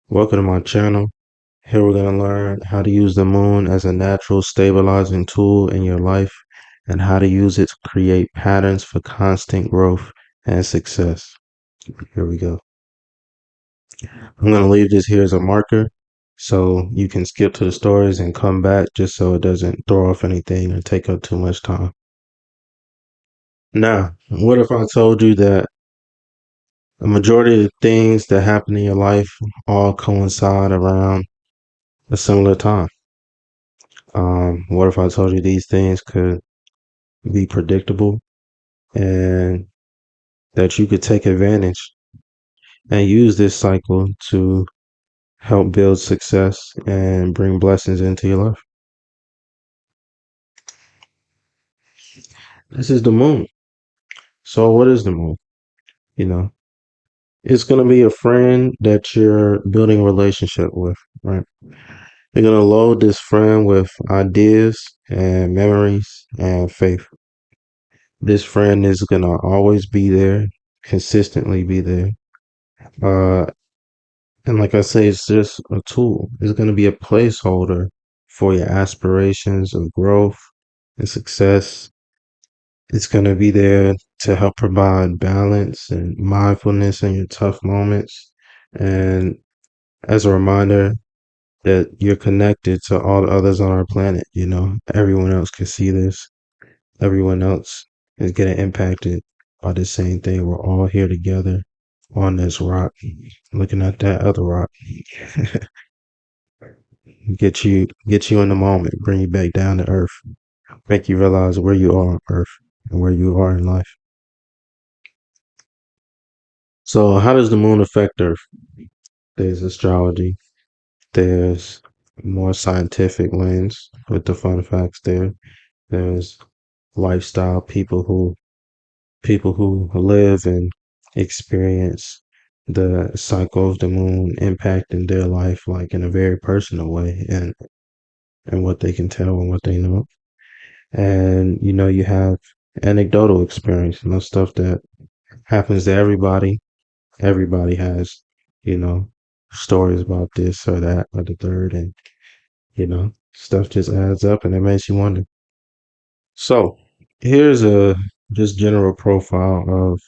Welcome to my channel. Here we're going to learn how to use the moon as a natural stabilizing tool in your life and how to use it to create patterns for constant growth and success. Here we go. I'm going to leave this here as a marker so you can skip to the stories and come back just so it doesn't throw off anything or take up too much time. Now, what if I told you that the majority of the things that happen in your life all coincide around a similar time? What if I told you these things could be predictable and that you could take advantage and use this cycle to help build success and bring blessings into your life? This is the moon. So, what is the moon? You know, it's going to be a friend that you're building a relationship with, right? You're going to load this friend with ideas and memories and faith. This friend is going to always be there, consistently be there. Uh, And like I say, it's just a tool. It's going to be a placeholder for your aspirations of growth and success. It's going to be there to help provide balance and mindfulness in your tough moments. And as a reminder that you're connected to all the others on our planet, everyone else can see this. Everyone else is getting impacted by the same thing. We're all here together on this rock, looking at that other rock. Get you in the moment, bring you back down to earth, make you realize where you are on earth and where you are in life. So how does the moon affect earth? There's astrology, there's more scientific lens with the fun facts there. There's lifestyle, people who live and experience the cycle of the moon impacting their life like in a very personal way and what they can tell and what they know. And you have anecdotal experience, stuff that happens to everybody. Everybody has, you know, stories about this or that or the third, and stuff just adds up and it makes you wonder. So here's a just general profile of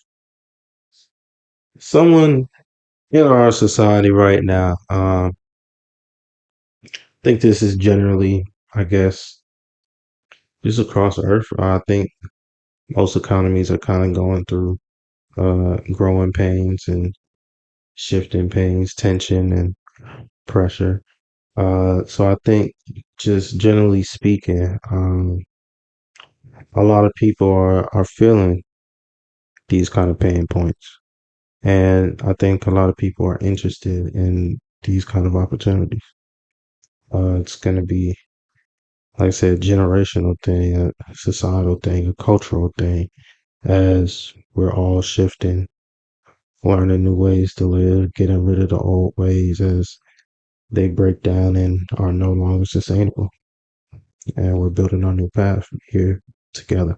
someone in our society right now. I think this is generally, I guess, just across Earth. I think most economies are kind of going through growing pains and shifting pains, tension, and pressure. So I think, just generally speaking, a lot of people are feeling these kind of pain points, and I think a lot of people are interested in these kind of opportunities. It's going to be, like I said, a generational thing, a societal thing, a cultural thing, as we're all shifting, learning new ways to live, getting rid of the old ways as they break down and are no longer sustainable. And we're building our new path here together.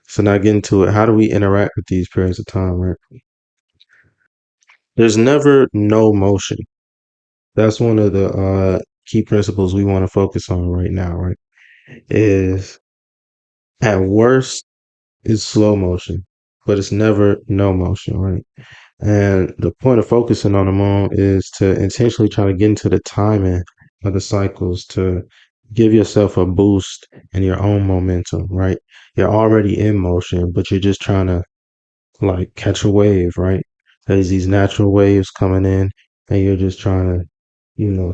So now getting to it, how do we interact with these periods of time, right? There's never no motion. That's one of the key principles we want to focus on right now, right? Is at worst is slow motion, but it's never no motion, right? And the point of focusing on the moon is to intentionally try to get into the timing of the cycles to give yourself a boost in your own momentum, right? You're already in motion, but you're just trying to like catch a wave, right? There's these natural waves coming in, and you're just trying to,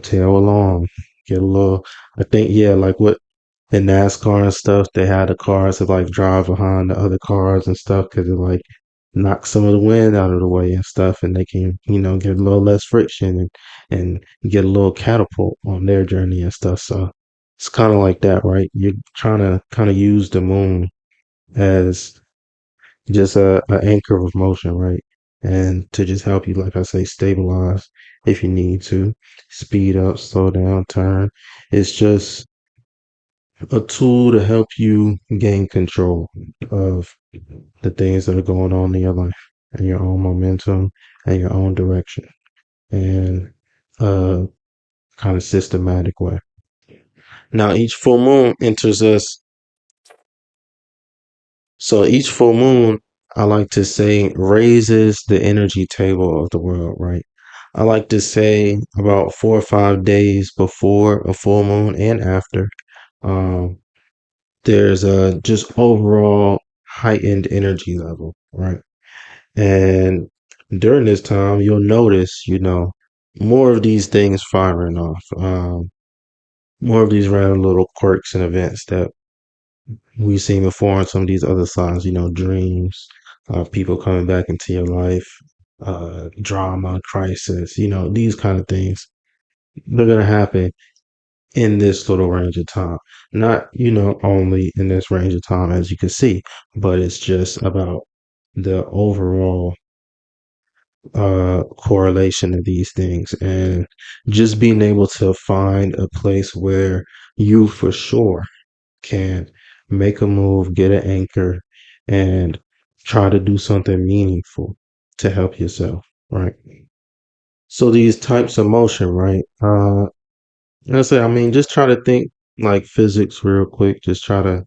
tail along, get a little. I think, yeah, like what in NASCAR and stuff, they had the cars that like drive behind the other cars and stuff because it like knocks some of the wind out of the way and stuff, and they can, get a little less friction and get a little catapult on their journey and stuff. So it's kind of like that, right? You're trying to kind of use the moon as just a anchor of motion, right? And to just help you, like I say, stabilize if you need to, speed up, slow down, turn. It's just a tool to help you gain control of the things that are going on in your life. and your own momentum and your own direction in a kind of systematic way. Now, each full moon enters us. So each full moon, I like to say, raises the energy table of the world, right? I like to say about 4 or 5 days before a full moon and after. Um, there's a just overall heightened energy level, right? And during this time, you'll notice, more of these things firing off, more of these random little quirks and events that we've seen before on some of these other signs, dreams, people coming back into your life, drama, crisis, these kind of things. They're going to happen in this little range of time. Not, only in this range of time, as you can see, but it's just about the overall correlation of these things and just being able to find a place where you for sure can make a move, get an anchor, and try to do something meaningful to help yourself, right? So these types of motion, right? I mean, just try to think like physics real quick. Just try to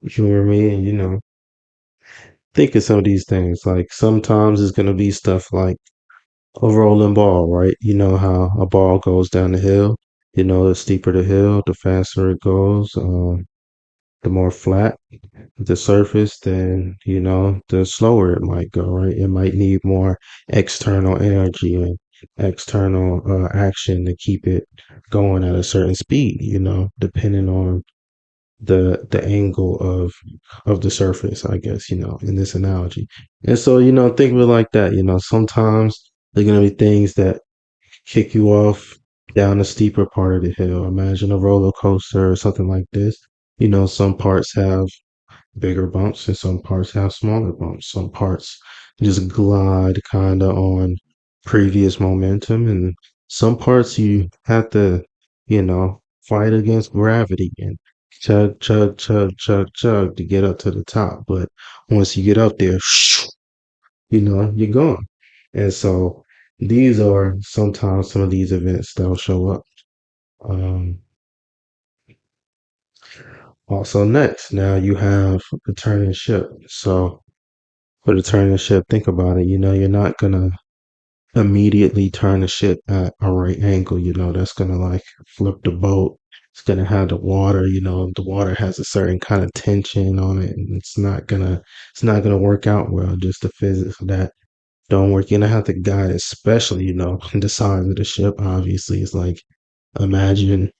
humor me and, think of some of these things. Like sometimes it's going to be stuff like a rolling ball, right? You know how a ball goes down the hill. The steeper the hill, the faster it goes. The more flat the surface, then the slower it might go, right? It might need more external energy and external action to keep it going at a certain speed, depending on the angle of the surface, I guess, in this analogy. And so, think of it like that. Sometimes there are gonna be things that kick you off down a steeper part of the hill. Imagine a roller coaster or something like this. Some parts have bigger bumps and some parts have smaller bumps. Some parts just glide kind of on previous momentum, and some parts you have to, fight against gravity and chug, chug, chug, chug, chug to get up to the top. But once you get up there, you're gone. And so these are sometimes some of these events that'll show up. Um, Also, next, now you have the turning ship. So for the turning ship, think about it. You're not gonna immediately turn the ship at a right angle. That's gonna like flip the boat. It's gonna have the water. The water has a certain kind of tension on it, and it's not gonna work out well. Just the physics of that don't work. You're gonna have to guide, it, especially the size of the ship. Obviously, it's like imagine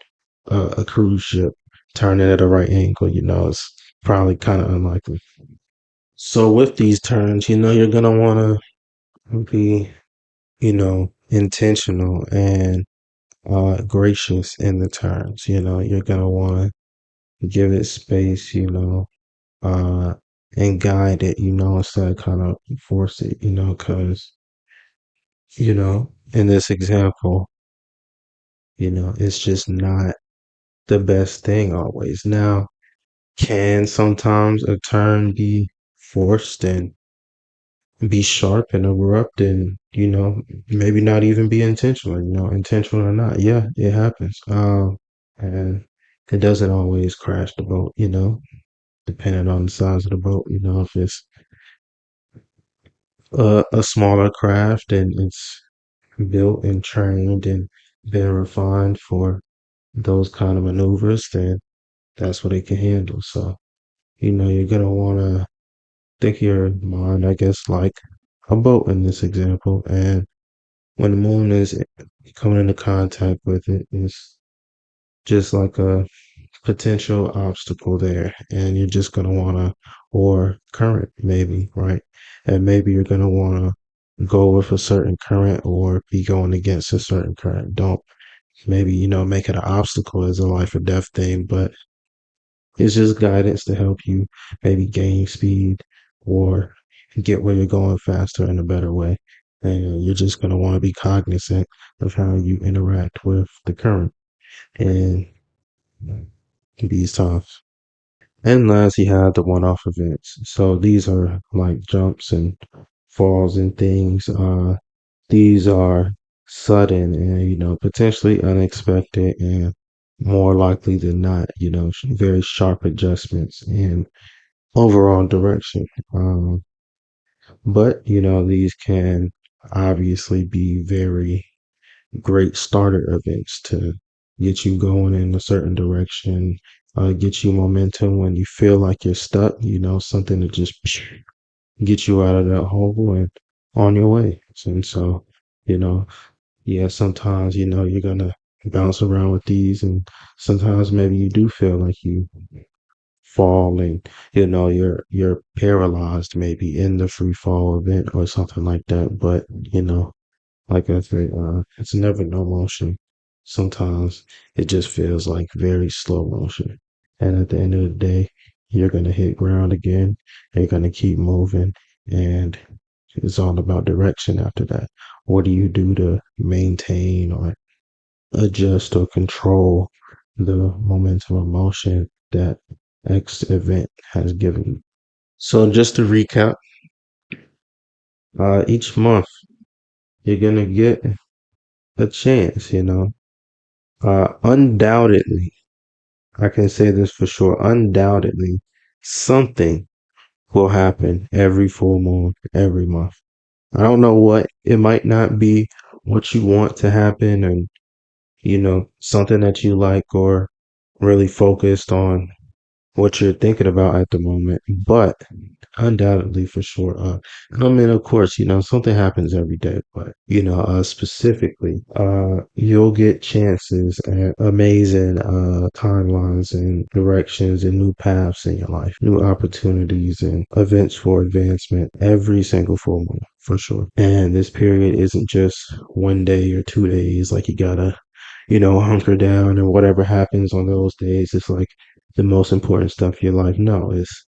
a cruise ship turning at a right angle. It's probably kind of unlikely. So with these turns, you're gonna want to be, intentional and gracious in the turns. You're gonna want to give it space, uh, and guide it, instead of kind of force it, because, in this example, it's just not the best thing always. Now, can sometimes a turn be forced and be sharp and abrupt and maybe not even be intentional, intentional or not, yeah, it happens. And it doesn't always crash the boat, depending on the size of the boat. If it's a smaller craft and it's built and trained and been refined for those kind of maneuvers, then that's what it can handle. So you're gonna want to think of your mind, I guess, like a boat in this example. And when the moon is coming into contact with it, it's just like a potential obstacle there. And you're just going to want to, or current maybe, right? And maybe you're going to want to go with a certain current or be going against a certain current. Don't maybe, make it an obstacle as a life or death thing, but it's just guidance to help you maybe gain speed or get where you're going faster in a better way. And you're just going to want to be cognizant of how you interact with the current in these times. And last, you have the one off events. So these are like jumps and falls and things. These are sudden and, potentially unexpected and more likely than not, very sharp adjustments in overall direction. But, these can obviously be very great starter events to get you going in a certain direction, get you momentum when you feel like you're stuck, something to just get you out of that hole and on your way. And so, you know, yeah, sometimes, you're gonna bounce around with these, and sometimes maybe you do feel like you fall and you're paralyzed maybe in the free fall event or something like that. But, like I said, it's never no motion. Sometimes it just feels like very slow motion. And at the end of the day, you're gonna hit ground again. You're gonna keep moving, and it's all about direction after that. What do you do to maintain or adjust or control the momentum of motion that X event has given you? So just to recap, each month you're gonna get a chance, undoubtedly, I can say this for sure, undoubtedly, something will happen every full moon, every month. I don't know what, it might not be what you want to happen and, something that you like or really focused on what you're thinking about at the moment, but undoubtedly for sure. I mean, of course, something happens every day, but specifically, you'll get chances at amazing timelines and directions and new paths in your life, new opportunities and events for advancement every single full moon for sure. And this period isn't just 1 day or 2 days, like you gotta hunker down and whatever happens on those days, it's like the most important stuff in your life. No, it's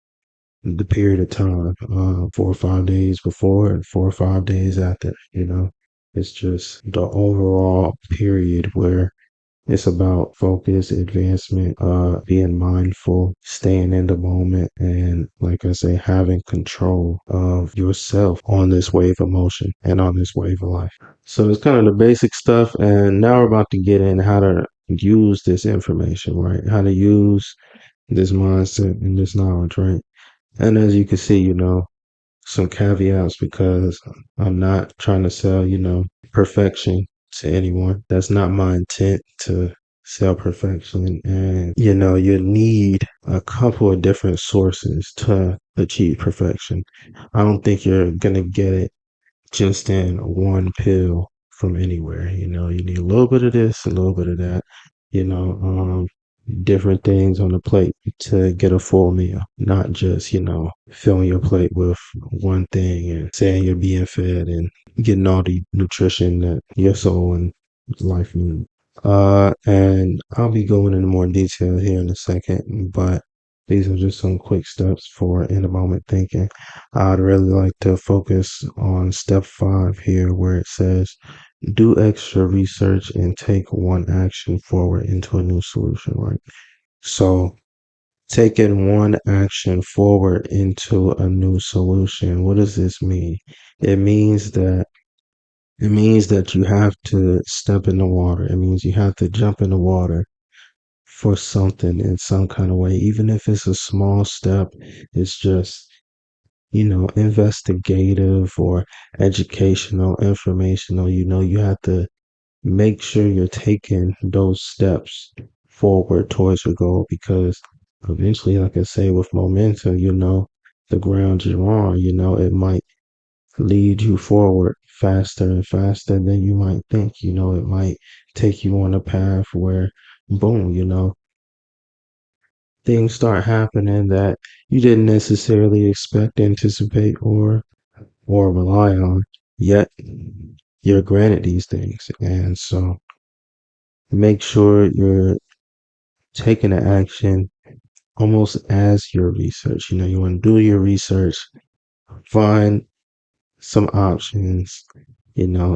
the period of time, 4 or 5 days before and 4 or 5 days after, it's just the overall period where it's about focus, advancement, being mindful, staying in the moment, and like I say, having control of yourself on this wave of motion and on this wave of life. So it's kind of the basic stuff, and now we're about to get in how to use this information, right? How to use this mindset and this knowledge, right? And as you can see, some caveats because I'm not trying to sell, perfection to anyone. That's not my intent to sell perfection. And, you need a couple of different sources to achieve perfection. I don't think you're going to get it just in one pill from anywhere. You need a little bit of this, a little bit of that, you know, um, different things on the plate to get a full meal, not just, filling your plate with one thing and saying you're being fed and getting all the nutrition that your soul and life need. And I'll be going into more detail here in a second, but these are just some quick steps for in the moment thinking. I'd really like to focus on step 5 here, where it says, do extra research and take one action forward into a new solution, right? So, taking one action forward into a new solution, what does this mean? It means that you have to step in the water. It means you have to jump in the water for something in some kind of way, even if it's a small step. It's just investigative or educational, informational. You have to make sure you're taking those steps forward towards your goal, because eventually, like I say, with momentum, the ground you're on, it might lead you forward faster and faster than you might think. It might take you on a path where, boom, things start happening that you didn't necessarily expect, anticipate, or rely on. Yet you're granted these things, and so make sure you're taking the action almost as your research. You want to do your research, find some options,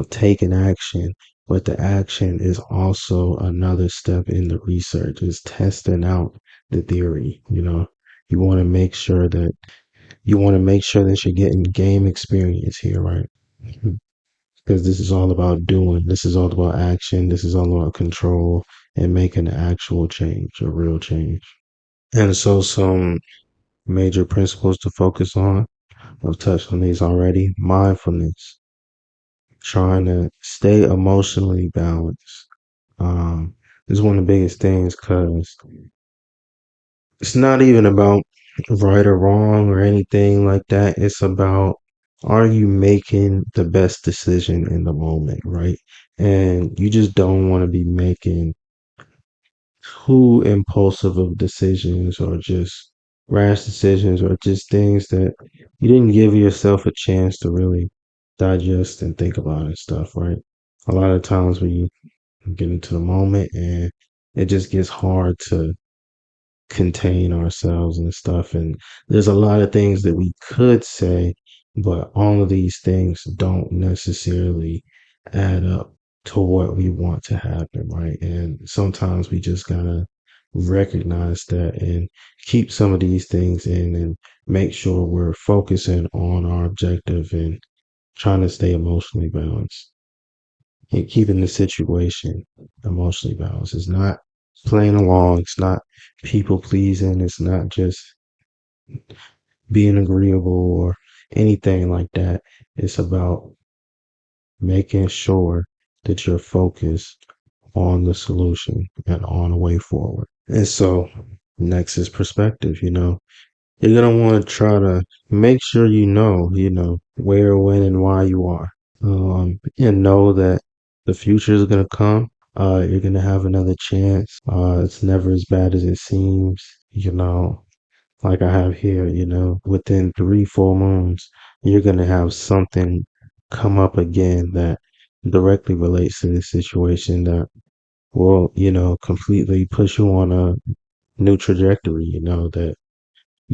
take an action. But the action is also another step in the research, is testing out the theory. You want to make sure that you want to make sure that you're getting game experience here, right? Because this is all about doing. This is all about action. This is all about control and making an actual change, a real change. And so, some major principles to focus on. I've touched on these already. Mindfulness, trying to stay emotionally balanced. This is one of the biggest things because it's not even about right or wrong or anything like that. It's about, are you making the best decision in the moment, right? And you just don't want to be making too impulsive of decisions or just rash decisions or just things that you didn't give yourself a chance to really digest and think about and stuff, right? A lot of times we get into the moment and it just gets hard to contain ourselves and stuff. And there's a lot of things that we could say, but all of these things don't necessarily add up to what we want to happen, right? And sometimes we just gotta recognize that and keep some of these things in and make sure we're focusing on our objective and trying to stay emotionally balanced and keeping the situation emotionally balanced. It's not playing along. It's not people pleasing. It's not just being agreeable or anything like that. It's about making sure that you're focused on the solution and on the way forward. And so, next is perspective. You're going to want to try to make sure where, when, and why you are. And know that the future is going to come. You're going to have another chance. It's never as bad as it seems. Like I have here, within 3 full moons, you're going to have something come up again that directly relates to this situation that will, completely push you on a new trajectory, that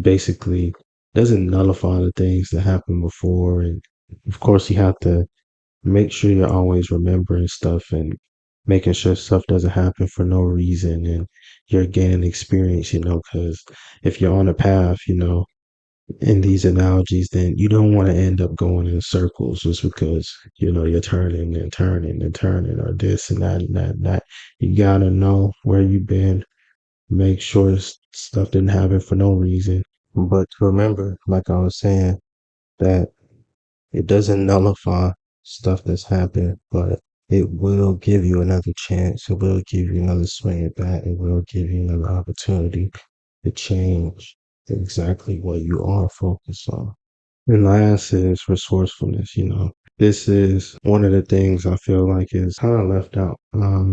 basically doesn't nullify the things that happened before. And of course, you have to make sure you're always remembering stuff and making sure stuff doesn't happen for no reason and you're gaining experience, because if you're on a path, in these analogies, then you don't want to end up going in circles just because, you're turning and turning and turning or this and that and that and that. You gotta know where you've been, make sure stuff didn't happen for no reason. But remember, like I was saying, that it doesn't nullify stuff that's happened, but it will give you another chance. It will give you another swing at bat. It will give you another opportunity to change exactly what you are focused on. And last is resourcefulness. This is one of the things I feel like is kind of left out,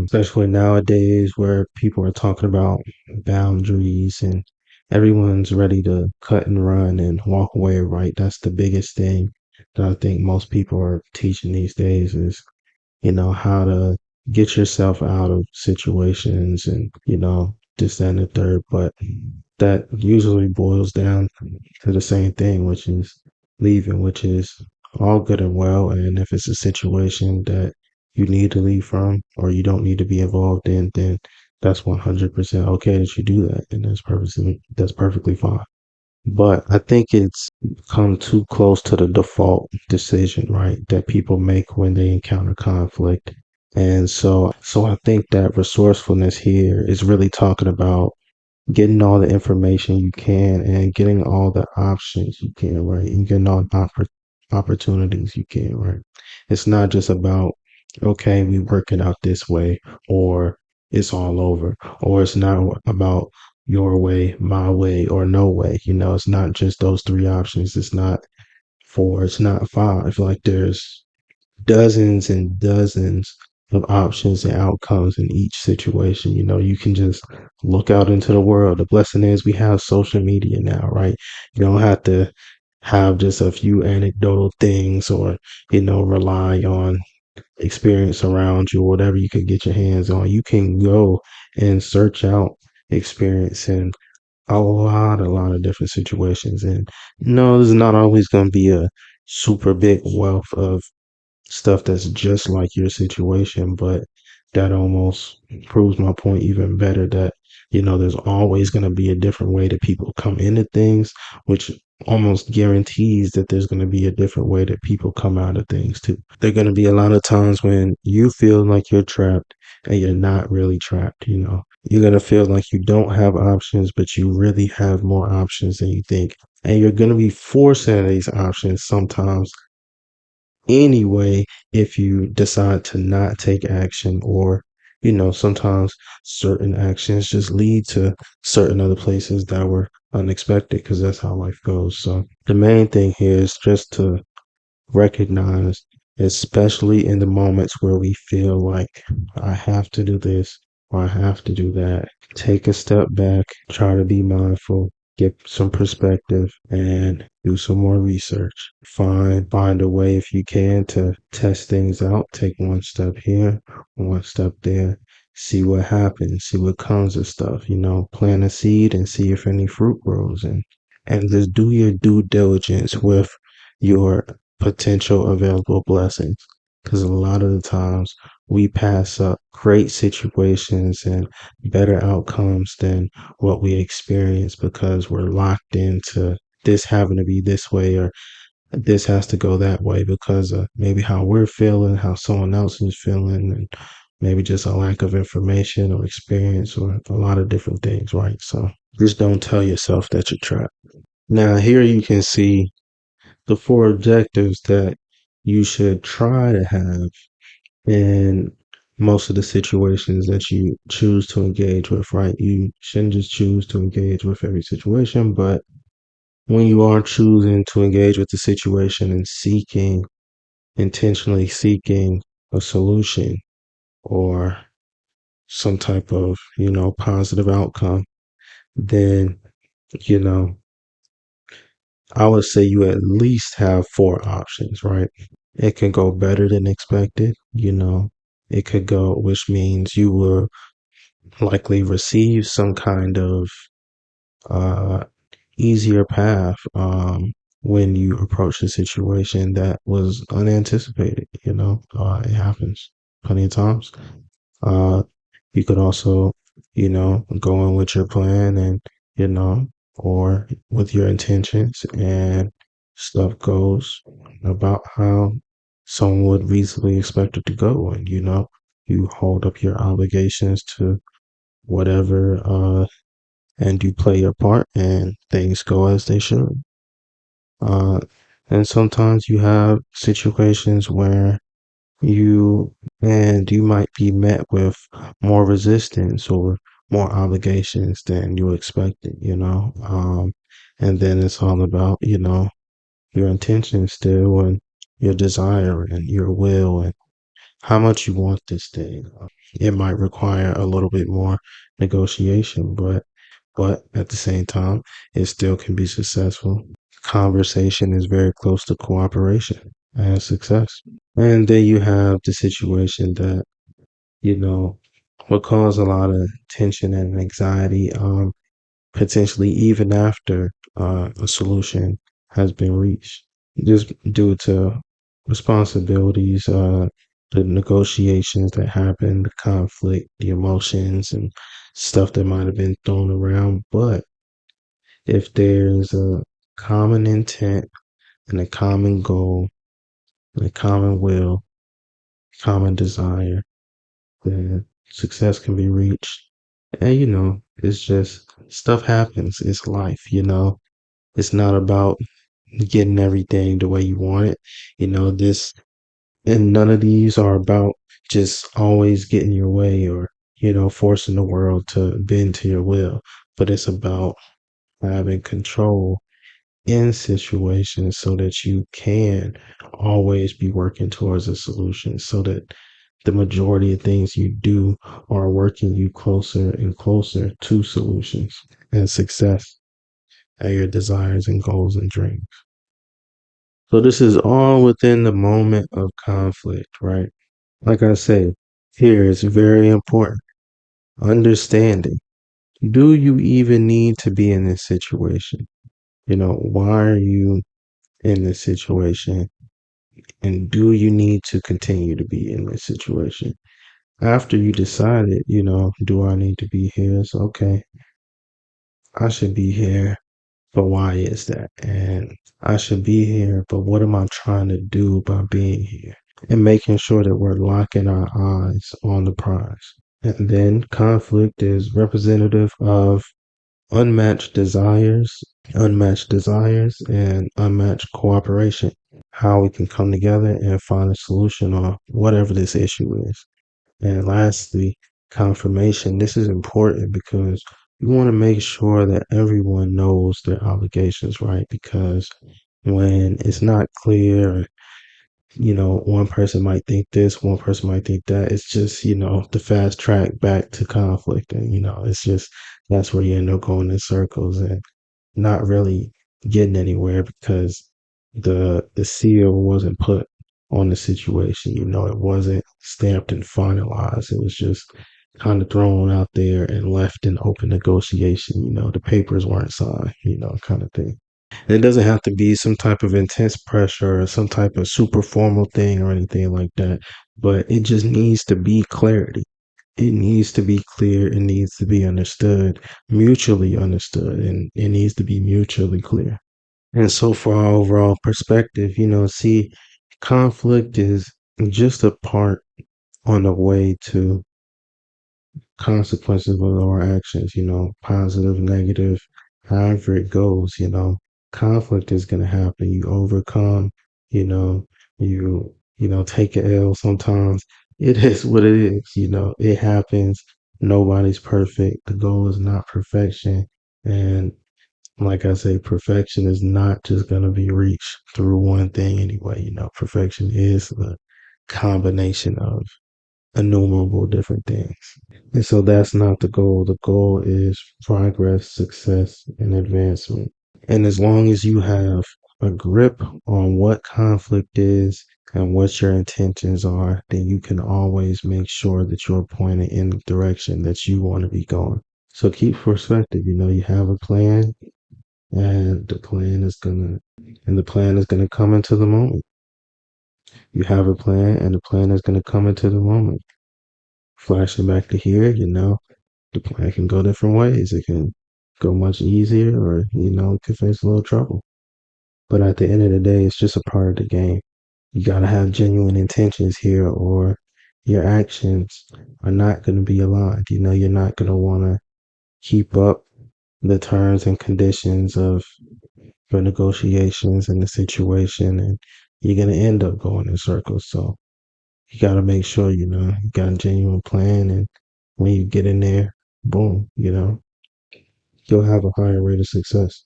especially nowadays where people are talking about boundaries and everyone's ready to cut and run and walk away, right? That's the biggest thing that I think most people are teaching these days is, how to get yourself out of situations and, this, that, and the third. But that usually boils down to the same thing, which is leaving, which is all good and well. And if it's a situation that you need to leave from or you don't need to be involved in, then that's 100% okay that you do that. And that's perfectly fine. But I think it's come too close to the default decision, right? That people make when they encounter conflict. And so I think that resourcefulness here is really talking about getting all the information you can and getting all the options you can, right? And getting all the opportunities you can, right? It's not just about, okay, we work it out this way, or it's all over, or it's not about your way, my way, or no way. It's not just those three options. It's not four, it's not five. Like there's dozens and dozens of options and outcomes in each situation. You can just look out into the world. The blessing is we have social media now, right? You don't have to have just a few anecdotal things or, rely on experience around you or whatever you can get your hands on. You can go and search out experience in a lot of different situations. And no, there's not always going to be a super big wealth of stuff that's just like your situation, but that almost proves my point even better that, There's always going to be a different way that people come into things, which almost guarantees that there's going to be a different way that people come out of things too. There are going to be a lot of times when you feel like you're trapped and you're not really trapped. You're going to feel like you don't have options, but you really have more options than you think. And you're going to be forced into these options sometimes anyway if you decide to not take action, or sometimes certain actions just lead to certain other places that were unexpected, because that's how life goes. So the main thing here is just to recognize, especially in the moments where we feel like I have to do this or I have to do that, take a step back, try to be mindful, get some perspective, and do some more research. Find a way, if you can, to test things out. Take one step here, one step there, see what happens, see what comes of stuff. Plant a seed and see if any fruit grows, and just do your due diligence with your potential available blessings, because a lot of the times we pass up great situations and better outcomes than what we experience because we're locked into this having to be this way, or this has to go that way because of maybe how we're feeling, how someone else is feeling, and maybe just a lack of information or experience or a lot of different things, right? So just don't tell yourself that you're trapped. Now, here you can see the four objectives that you should try to have in most of the situations that you choose to engage with, right? You shouldn't just choose to engage with every situation, but when you are choosing to engage with the situation and intentionally seeking a solution or some type of, positive outcome, then, you know, I would say you at least have four options, right? It can go better than expected. It could go, which means you will likely receive some kind of uh, easier path when you approach a situation that was unanticipated. It happens plenty of times. Uh, you could also, go in with your plan and, you know, or with your intentions, and stuff goes about how someone would reasonably expect it to go. And, you hold up your obligations to whatever, and you play your part and things go as they should. Uh, and sometimes you have situations where you might be met with more resistance or more obligations than you expected. And then it's all about, your intention still, and your desire and your will, and how much you want this thing. It might require a little bit more negotiation, but at the same time, it still can be successful. Conversation is very close to cooperation and success. And then you have the situation that, you know, will cause a lot of tension and anxiety, potentially even after a solution has been reached, just due to responsibilities, the negotiations that happen, the conflict, the emotions, and stuff that might have been thrown around. But if there's a common intent and a common goal and a common will, common desire, then success can be reached. And it's just stuff happens. It's life. It's not about getting everything the way you want it. This, and none of these are about just always getting your way, or, forcing the world to bend to your will. But it's about having control in situations so that you can always be working towards a solution, so that the majority of things you do are working you closer and closer to solutions and success at your desires and goals and dreams. So this is all within the moment of conflict, right? Like I say, here it's very important. Understanding. Do you even need to be in this situation? Why are you in this situation? And do you need to continue to be in this situation? After you decided, do I need to be here? It's okay. I should be here, but why is that? And I should be here, but what am I trying to do by being here? And making sure that we're locking our eyes on the prize. And then conflict is representative of unmatched desires, and unmatched cooperation. How we can come together and find a solution on whatever this issue is. And lastly, confirmation. This is important because you want to make sure that everyone knows their obligations, right? Because when it's not clear, one person might think this, one person might think that. It's just, the fast track back to conflict. And, it's just, that's where you end up going in circles and not really getting anywhere because the seal wasn't put on the situation. It wasn't stamped and finalized. It was just kind of thrown out there and left in open negotiation. The papers weren't signed, kind of thing. And it doesn't have to be some type of intense pressure or some type of super formal thing or anything like that, but it just needs to be clarity. It needs to be clear. It needs to be understood, mutually understood, and it needs to be mutually clear. And so, for our overall perspective, see, conflict is just a part on the way to consequences of our actions, positive, negative, however it goes, conflict is going to happen. You overcome, you know, take an L sometimes. It is what it is, it happens. Nobody's perfect. The goal is not perfection. And like I say, perfection is not just going to be reached through one thing anyway. Perfection is a combination of innumerable different things. And so that's not the goal. The goal is progress, success, and advancement. And as long as you have a grip on what conflict is and what your intentions are, then you can always make sure that you're pointed in the direction that you want to be going. So keep perspective. You have a plan, and the plan is gonna come into the moment. You have a plan, and the plan is gonna come into the moment. Flashing back to here, the plan can go different ways. It can go much easier, or it could face a little trouble. But at the end of the day, it's just a part of the game. You gotta have genuine intentions here, or your actions are not gonna be aligned. You're not gonna want to keep up the terms and conditions of the negotiations and the situation, and you're gonna end up going in circles. So you gotta make sure you got a genuine plan, and when you get in there, boom, you'll have a higher rate of success.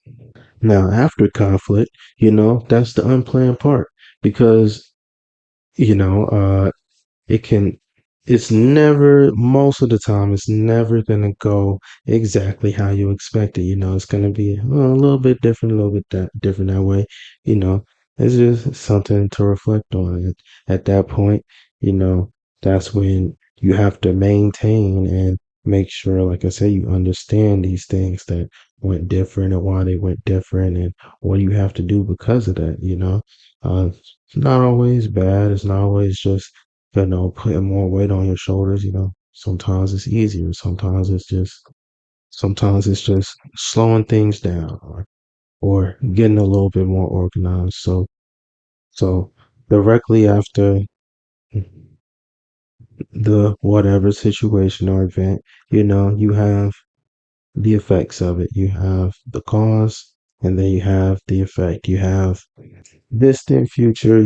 Now, after conflict, that's the unplanned part because you know, it can, it's never, most of the time, it's never going to go exactly how you expect it. It's going to be a little bit different, a little bit different that way. You know, it's just something to reflect on. At that point, you know, that's when you have to maintain and make sure, like I said, you understand these things that went different and why they went different and what you have to do because of that. It's not always bad. It's not always just putting more weight on your shoulders. Sometimes it's easier. Sometimes it's just slowing things down, or getting a little bit more organized. So directly after the whatever situation or event, you have the effects of it. You have the cause, and then you have the effect. You have distant future,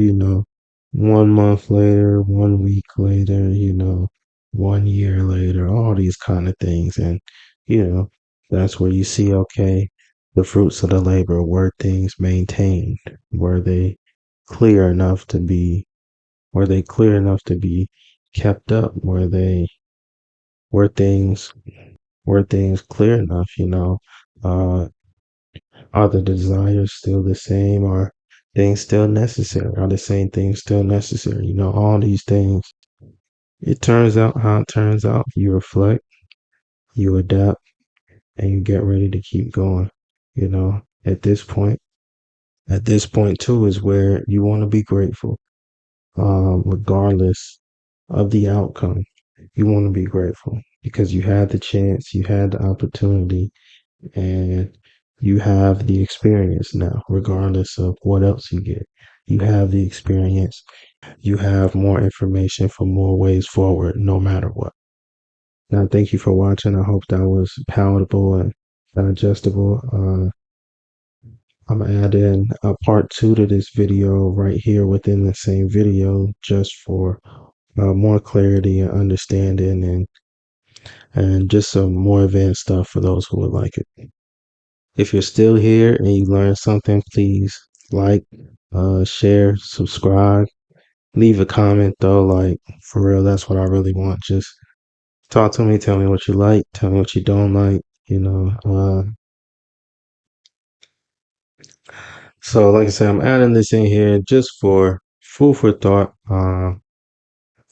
1 month later, 1 week later, 1 year later, all these kind of things. And, you know, that's where you see, okay, the fruits of the labor. Were things maintained? Were they clear enough to be, were they clear enough to be kept up? Were things, were things clear enough, uh, are the desires still the same? Are things still necessary? Are the same things still necessary? All these things. It turns out how it turns out. You reflect, you adapt, and you get ready to keep going. At this point too is where you want to be grateful, regardless of the outcome. You want to be grateful because you had the chance, you had the opportunity, and you have the experience now, regardless of what else you get. You have the experience, you have more information for more ways forward, no matter what. Now, thank you for watching. I hope that was palatable and digestible. I'm gonna add in a part two to this video right here within the same video, just for more clarity and understanding, and just some more advanced stuff for those who would like it. If you're still here and you learned something, please like, share, subscribe, leave a comment though. Like, for real, that's what I really want. Just talk to me, tell me what you like, tell me what you don't like, you know. So like I said, I'm adding this in here just for food for thought.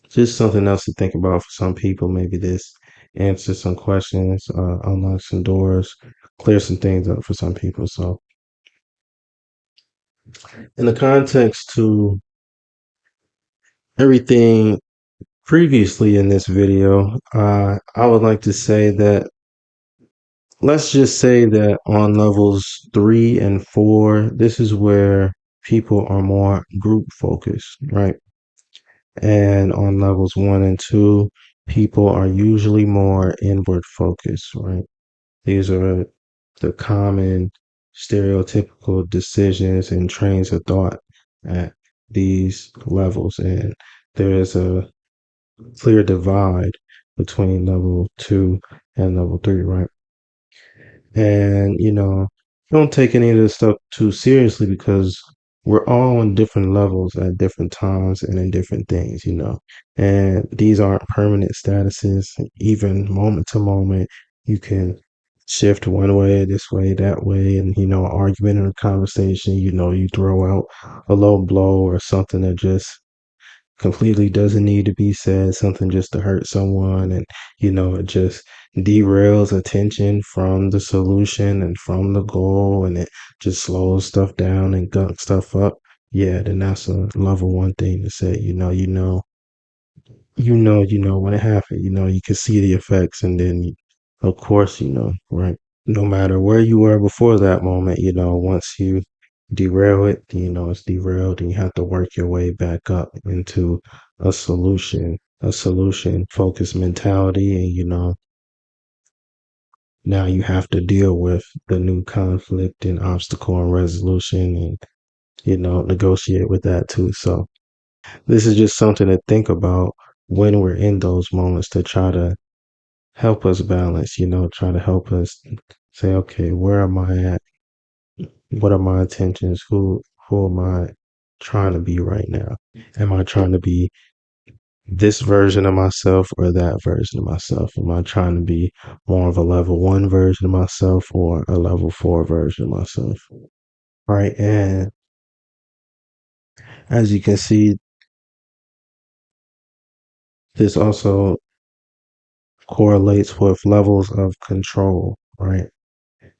Just something else to think about for some people. Maybe this answers some questions, unlock some doors, clear some things up for some people. So in the context to everything previously in this video, I would like to say that let's just say that on levels 3 and 4, this is where people are more group focused, right? And on levels 1 and 2, people are usually more inward focused, right? These are the common stereotypical decisions and trains of thought at these levels. And there is a clear divide between level 2 and level 3, right? And, don't take any of this stuff too seriously because we're all on different levels at different times and in different things. And these aren't permanent statuses. Even moment to moment, you can shift one way, this way, that way. And, argument in a conversation, you throw out a low blow or something that just completely doesn't need to be said, something just to hurt someone, and it just derails attention from the solution and from the goal, and it just slows stuff down and gunks stuff up. Yeah, then that's a level 1 thing to say. When it happened, you can see the effects, and then of course, right, no matter where you were before that moment, once you derail it, it's derailed, and you have to work your way back up into a solution focused mentality. And now you have to deal with the new conflict and obstacle and resolution, and negotiate with that too. So this is just something to think about when we're in those moments, to try to help us balance, try to help us say, okay, where am I at? What are my intentions? Who am I trying to be right now? Am I trying to be this version of myself or that version of myself? Am I trying to be more of a level 1 version of myself or a level 4 version of myself? Right. And as you can see, this also correlates with levels of control, right?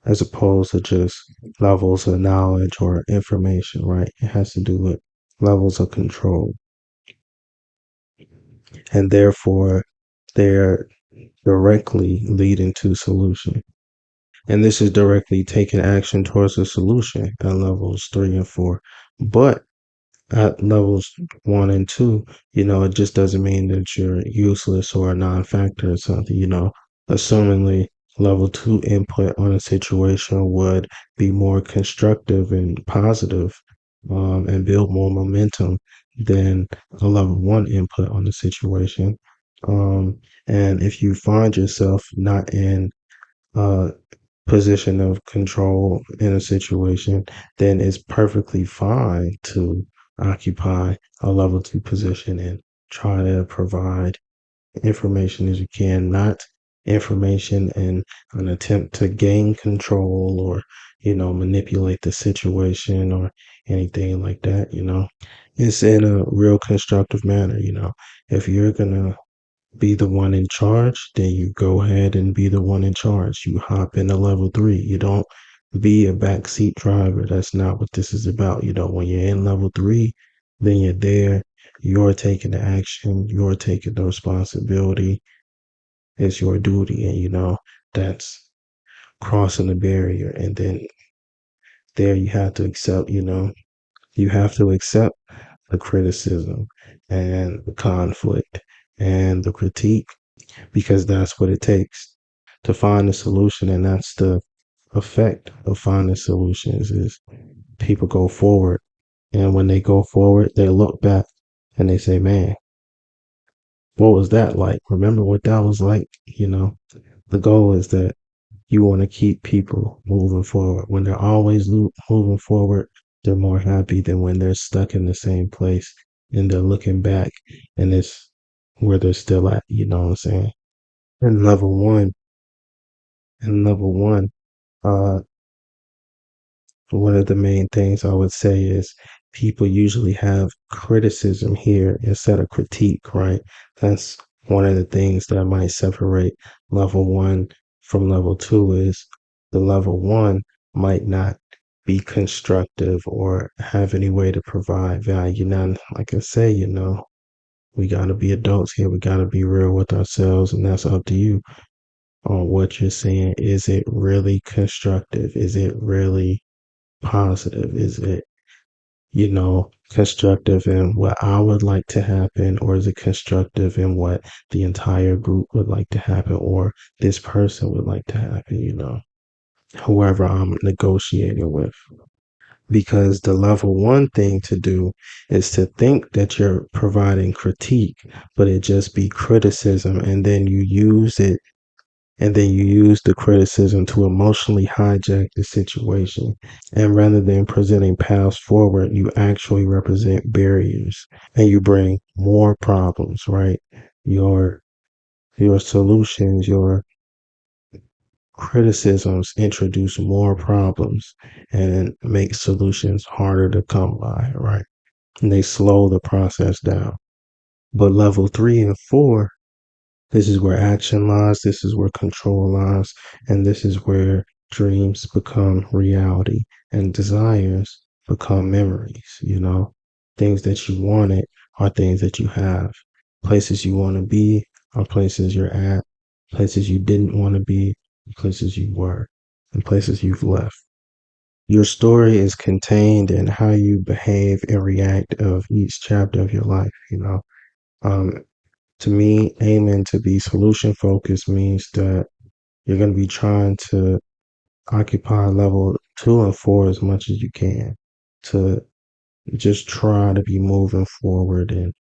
As opposed to just levels of knowledge or information, right? It has to do with levels of control. And therefore, they're directly leading to solution. And this is directly taking action towards a solution at levels 3 and 4. But at levels 1 and 2, it just doesn't mean that you're useless or a non-factor or something. Assumingly level 2 input on a situation would be more constructive and positive, and build more momentum than a level 1 input on the situation. And if you find yourself not in a position of control in a situation, then it's perfectly fine to occupy a level 2 position and try to provide information as you can, not information in an attempt to gain control or, manipulate the situation or anything like that. It's in a real constructive manner. If you're going to be the one in charge, then you go ahead and be the one in charge. You hop into level 3. You don't be a backseat driver. That's not what this is about. When you're in level 3, then you're there. You're taking the action, you're taking the responsibility. It's your duty, and that's crossing the barrier. And then there you have to accept, you have to accept the criticism and the conflict and the critique, because that's what it takes to find a solution. And that's the effect of finding solutions, is people go forward. And when they go forward, they look back and they say, man, what was that like? Remember what that was like? The goal is that you want to keep people moving forward. When they're always moving forward, they're more happy than when they're stuck in the same place and they're looking back and it's where they're still at. You know what I'm saying? And level one, uh, one of the main things I would say is people usually have criticism here instead of critique, right? That's one of the things that might separate level one from level two, is the level one might not be constructive or have any way to provide value. Now, like I say, we got to be adults here. We got to be real with ourselves, and that's up to you on what you're saying. Is it really constructive? Is it really positive? Is it, constructive in what I would like to happen, or is it constructive in what the entire group would like to happen, or this person would like to happen, whoever I'm negotiating with? Because the level one thing to do is to think that you're providing critique, but it just be criticism, and then you use it, and then you use the criticism to emotionally hijack the situation. And rather than presenting paths forward, you actually represent barriers and you bring more problems, right? Your your solutions, your criticisms introduce more problems and make solutions harder to come by, right? And they slow the process down. But level three and four, this is where action lies, this is where control lies, and this is where dreams become reality and desires become memories, Things that you wanted are things that you have. Places you want to be are places you're at. Places you didn't want to be, places you were, and places you've left. Your story is contained in how you behave and react of each chapter of your life, Um, to me, aiming to be solution focused means that you're going to be trying to occupy level two and four as much as you can, to just try to be moving forward and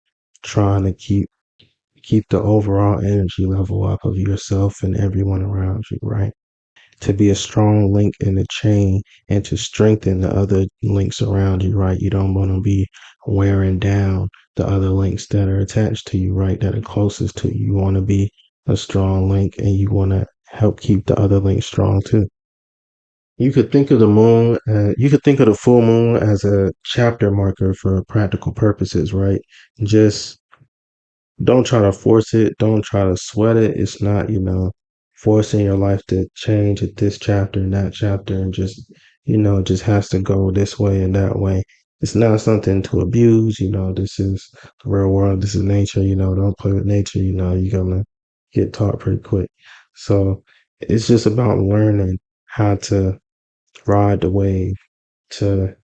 trying to keep the overall energy level up of yourself and everyone around you, right? To be a strong link in the chain and to strengthen the other links around you, right? You don't want to be wearing down the other links that are attached to you, right? That are closest to you. You want to be a strong link and you want to help keep the other links strong too. You could think of the moon, you could think of the full moon as a chapter marker for practical purposes, right? Just don't try to force it. Don't try to sweat it. It's not, forcing your life to change at this chapter and that chapter and just, it just has to go this way and that way. It's not something to abuse. This is the real world. This is nature. Don't play with nature. You're going to get taught pretty quick. So it's just about learning how to ride the wave, to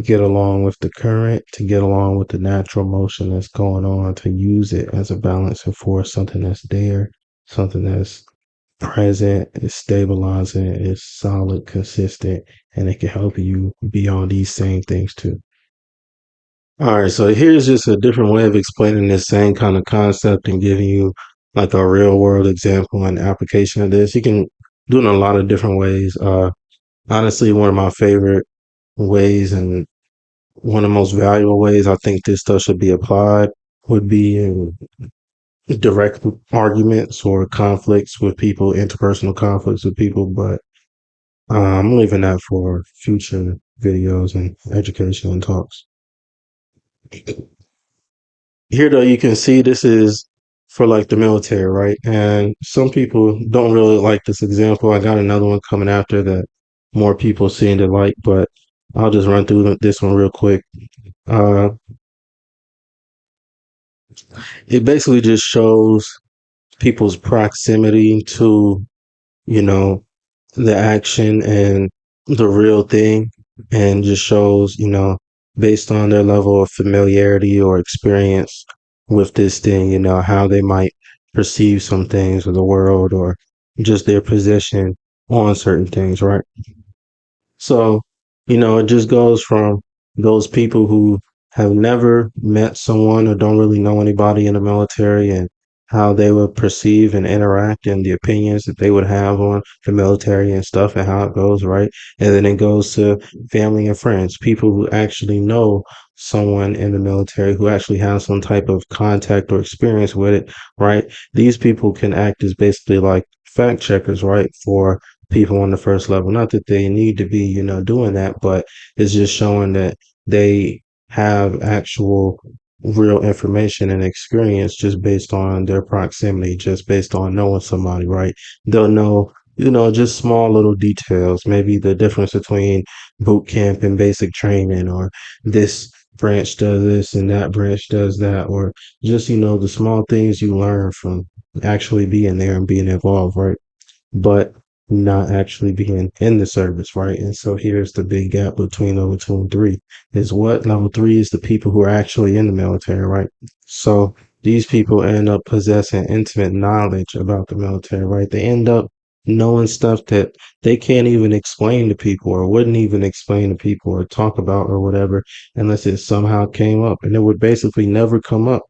get along with the current, to get along with the natural motion that's going on, to use it as a balancing force, something that's there, something that's present, is stabilizing, is solid, consistent, and it can help you be on these same things too. All right, so here's just a different way of explaining this same kind of concept and giving you like a real world example and application of this. You can do it in a lot of different ways. Honestly, one of my favorite ways and one of the most valuable ways I think this stuff should be applied would be in direct arguments or conflicts with people, interpersonal conflicts with people. But I'm leaving that for future videos and education and talks. Here, though, you can see this is for like the military, right? And some people don't really like this example. I got another one coming after that more people seem to like, but I'll just run through this one real quick. Uh, It basically just shows people's proximity to, you know, the action and the real thing, and just shows, based on their level of familiarity or experience with this thing, how they might perceive some things of the world, or just their position on certain things, right? So, it just goes from those people who have never met someone or don't really know anybody in the military, and how they would perceive and interact, and the opinions that they would have on the military and stuff, and how it goes, right? And then it goes to family and friends, people who actually know someone in the military, who actually have some type of contact or experience with it, right? These people can act as basically like fact checkers, right? For people on the first level. Not that they need to be, doing that, but it's just showing that they have actual real information and experience, just based on their proximity, just based on knowing somebody, right? They'll know, just small little details, maybe the difference between boot camp and basic training, or this branch does this and that branch does that, or just, the small things you learn from actually being there and being involved, right? But not actually being in the service, right? And so here's the big gap between level two and three, is what level three is: the people who are actually in the military, right? So these people end up possessing intimate knowledge about the military, right? They end up knowing stuff that they can't even explain to people, or wouldn't even explain to people or talk about or whatever, unless it somehow came up. And it would basically never come up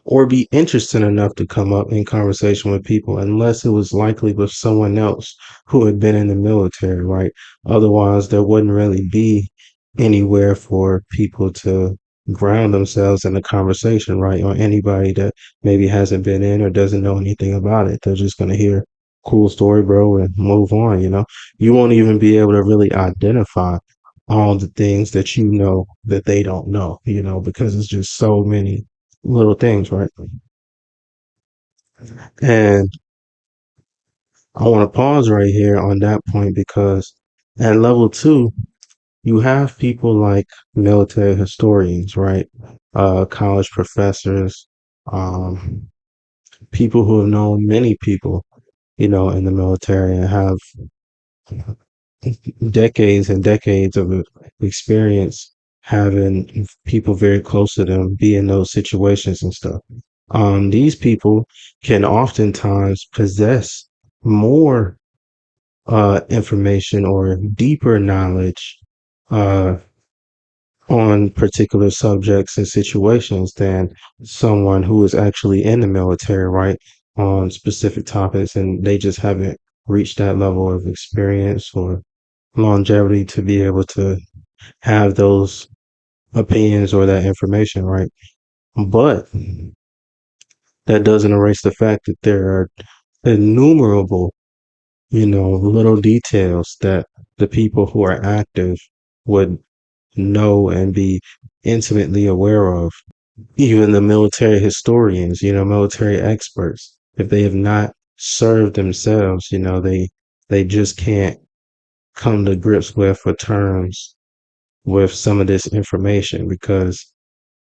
or be interesting enough to come up in conversation with people, unless it was likely with someone else who had been in the military, right? Otherwise, there wouldn't really be anywhere for people to ground themselves in a conversation, right? Or anybody that maybe hasn't been in or doesn't know anything about it. They're just going to hear, cool story, bro, and move on, You won't even be able to really identify all the things that you know that they don't know, because it's just so many little things, right? And I want to pause right here on that point, because at level two, you have people like military historians, right? College professors, um, people who have known many people, in the military, and have decades and decades of experience having people very close to them be in those situations and stuff. These people can oftentimes possess more information or deeper knowledge uh, on particular subjects and situations than someone who is actually in the military, right? On specific topics, and they just haven't reached that level of experience or longevity to be able to have those opinions or that information, right? But that doesn't erase the fact that there are innumerable, little details that the people who are active would know and be intimately aware of. Even the military historians, military experts, if they have not served themselves, they just can't come to grips with or terms with some of this information, because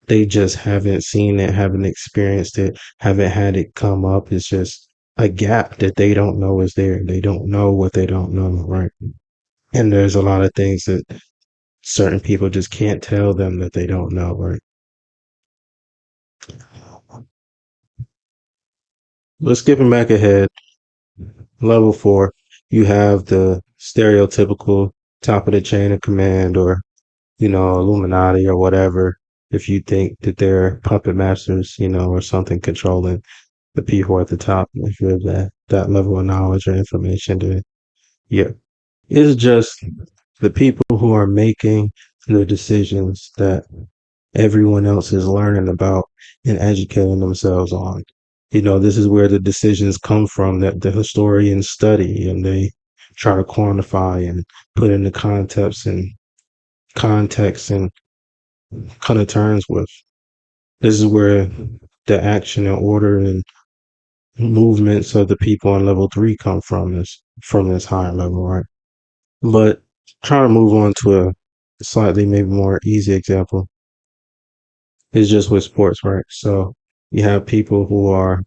they just haven't seen it, haven't experienced it, haven't had it come up. It's just a gap that they don't know is there. They don't know what they don't know, right? And there's a lot of things that certain people just can't tell them that they don't know, right? But skipping back ahead, level four, you have the stereotypical top of the chain of command, or, Illuminati or whatever. If you think that they're puppet masters, or something controlling the people at the top, if you have that level of knowledge or information, then yeah. It's just the people who are making the decisions that everyone else is learning about and educating themselves on. This is where the decisions come from that the historians study, and they try to quantify and put into context and kind of terms with. This is where the action and order and movements of the people on level three come from this higher level, right? But trying to move on to a slightly maybe more easy example is just with sports, right? So You have people who are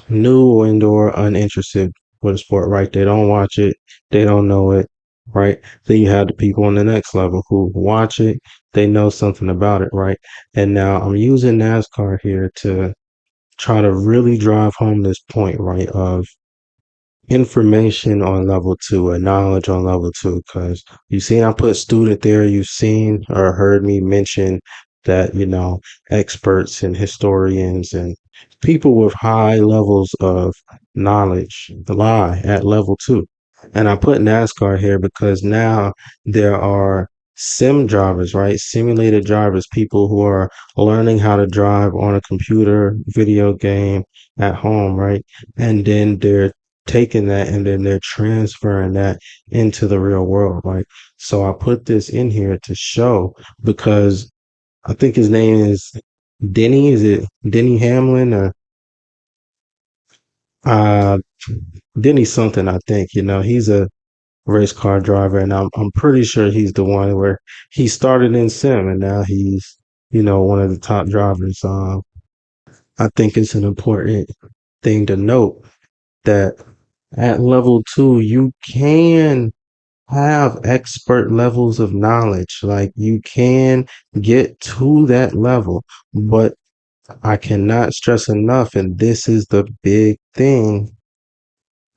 new and or uninterested with the sport, right? They don't watch it, they don't know it, right? Then you have the people on the next level who watch it, they know something about it, right? And now I'm using NASCAR here to try to really drive home this point, right? Of information on level two and knowledge on level two, because you've seen I put student there, you've seen or heard me mention that, experts and historians and people with high levels of knowledge lie at level two. And I put NASCAR here because now there are sim drivers, right? Simulated drivers, people who are learning how to drive on a computer, video game at home, right? And then they're taking that and then they're transferring that into the real world. Like, so I put this in here to show because I think his name is Denny. Is it Denny Hamlin or uh Denny something? I think, he's a race car driver and I'm pretty sure he's the one where he started in sim and now he's, one of the top drivers. I think it's an important thing to note that at level two, you can have expert levels of knowledge. Like you can get to that level, but I cannot stress enough, and this is the big thing.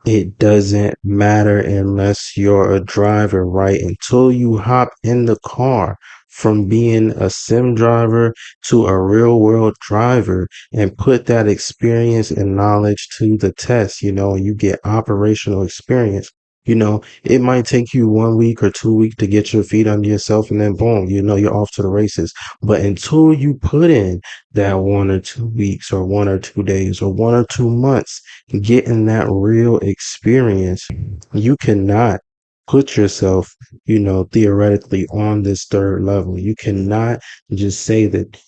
It doesn't matter unless you're a driver, right? Until you hop in the car from being a sim driver to a real world driver and put that experience and knowledge to the test, you get operational experience. It might take you 1 week or 2 weeks to get your feet under yourself and then boom, you're off to the races. But until you put in that 1 or 2 weeks or 1 or 2 days or 1 or 2 months, getting that real experience, you cannot put yourself, theoretically on this third level. You cannot just say that,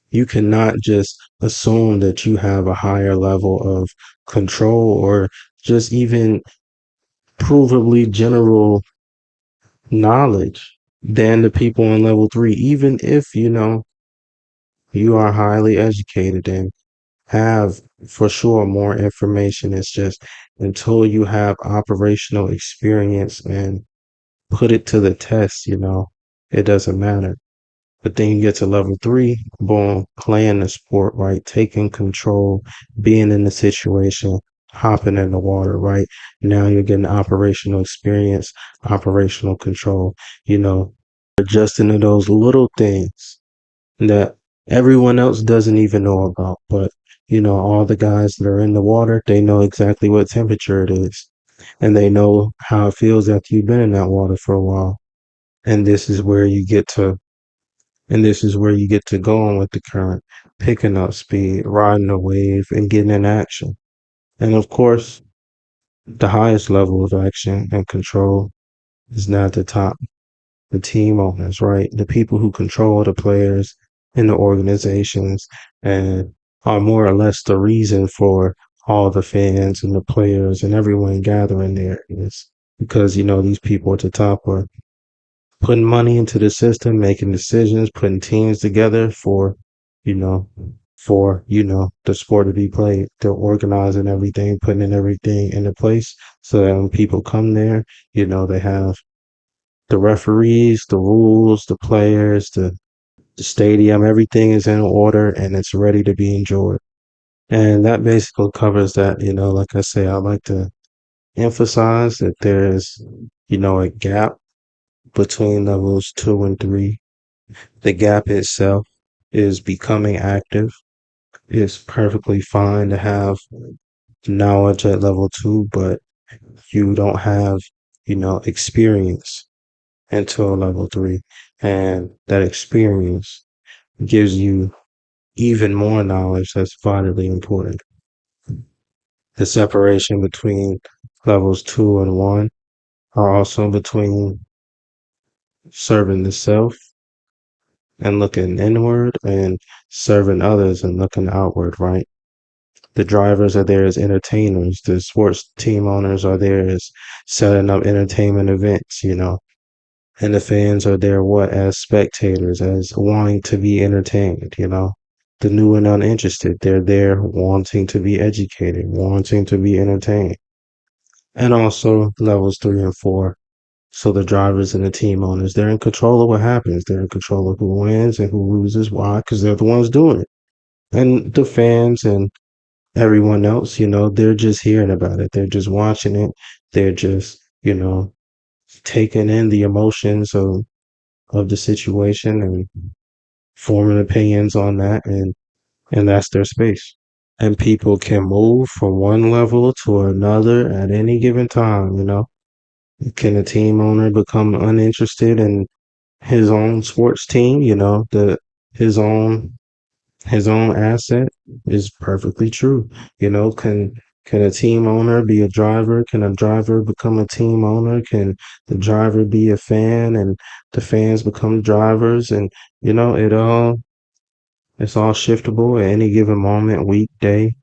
you cannot just assume that you have a higher level of control or just even provably general knowledge than the people on level three, even if, you are highly educated and have for sure more information. It's just until you have operational experience and put it to the test, it doesn't matter. But then you get to level three, boom, playing the sport, right? Taking control, being in the situation, hopping in the water, right? Now you're getting operational experience, operational control, adjusting to those little things that everyone else doesn't even know about. But, all the guys that are in the water, they know exactly what temperature it is. And they know how it feels after you've been in that water for a while. And this is where you get to and this is where you get to go on with the current, picking up speed, riding a wave, and getting in action. And of course, the highest level of action and control is not the top, the team owners, right? The people who control the players and the organizations and are more or less the reason for all the fans and the players and everyone gathering there is because, these people at the top are putting money into the system, making decisions, putting teams together you know, the sport to be played. They're organizing everything, putting in everything into place so that when people come there, they have the referees, the rules, the players, the stadium, everything is in order and it's ready to be enjoyed. And that basically covers that, like I say, I like to emphasize that there's, a gap between levels two and three. The gap itself is becoming active. It's perfectly fine to have knowledge at level two, but you don't have, experience until level three. And that experience gives you even more knowledge that's vitally important. The separation between levels two and one are also between serving the self and looking inward and serving others and looking outward, right? The drivers are there as entertainers. The sports team owners are there as setting up entertainment events, and the fans are there what as spectators, as wanting to be entertained. the new and uninterested. They're there wanting to be educated, wanting to be entertained. And also levels 3 and 4. So the drivers and the team owners, they're in control of what happens. They're in control of who wins and who loses. Why? Because they're the ones doing it. And the fans and everyone else, they're just hearing about it. They're just watching it. They're just, taking in the emotions of the situation and forming opinions on that. And that's their space. And people can move from one level to another at any given time. Can a team owner become uninterested in his own sports team? His own his own asset is perfectly true. Can a team owner be a driver? Can a driver become a team owner? Can the driver be a fan and the fans become drivers? And it's all shiftable at any given moment, week, day.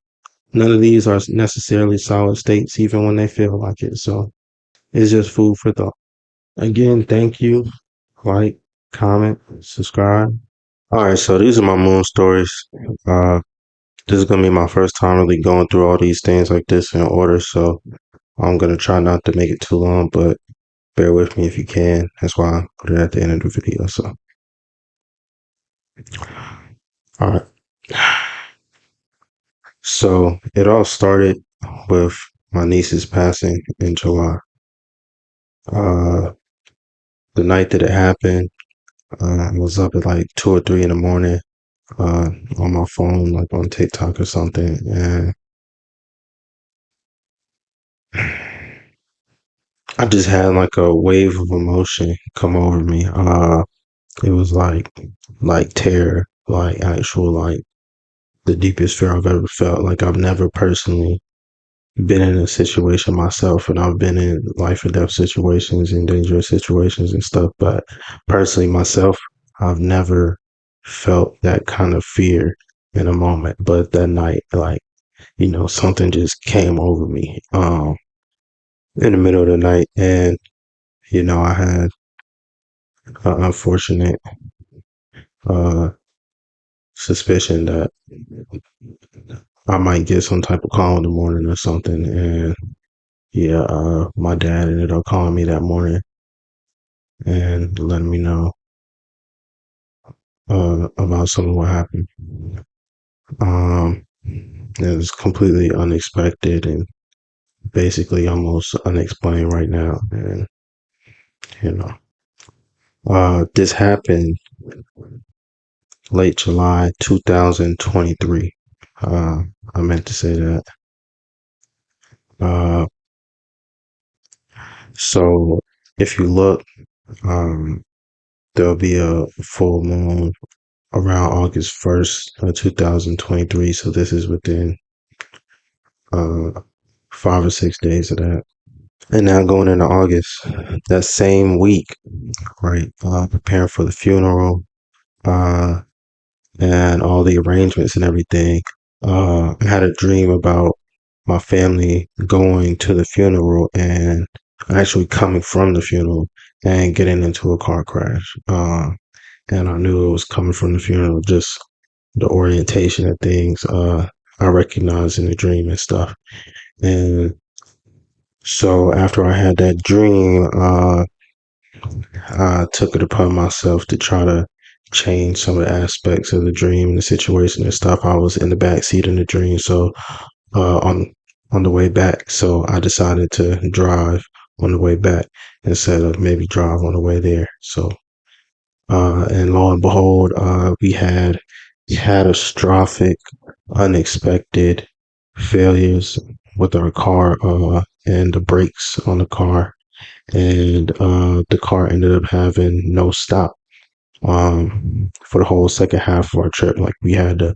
None of these are necessarily solid states, even when they feel like it. So it's just food for thought. Again, thank you. Like, comment, subscribe. All right, so these are my moon stories. Uh, this is gonna be my first time really going through all these things like this in order, so I'm gonna try not to make it too long, but bear with me if you can. That's why I put it at the end of the video. So, all right. So it all started with my niece's passing in July. Uh, the night that it happened, I was up at like 2 or 3 in the morning, on my phone, like on TikTok or something, and I just had like a wave of emotion come over me. It was like terror, like actual, like the deepest fear I've ever felt. Like I've never personally been in a situation myself, and I've been in life or death situations and dangerous situations and stuff. But personally, myself, I've never felt that kind of fear in a moment. But that night, like, something just came over me, in the middle of the night. And, I had an unfortunate, uh, suspicion that I might get some type of call in the morning or something. And yeah, my dad ended up calling me that morning and letting me know about some of what happened. It was completely unexpected and basically almost unexplained right now. And you know, this happened late July 2023. I meant to say that. Uh, so if you look, um, there'll be a full moon around August 1st, 2023. So this is within uh 5 or 6 days of that. And now going into August, that same week, right? Preparing for the funeral, uh, and all the arrangements and everything. I had a dream about my family going to the funeral and actually coming from the funeral and getting into a car crash. And I knew it was coming from the funeral, just the orientation of things. I recognized in the dream and stuff. And so after I had that dream, I took it upon myself to try to change some of the aspects of the dream and the situation and stuff. I was in the back seat in the dream, so uh, on on the way back, so I decided to drive on the way back instead of maybe drive on the way there. So, and lo and behold, we had catastrophic, unexpected failures with our car, and the brakes on the car, and the car ended up having no stop, for the whole second half of our trip. Like we had to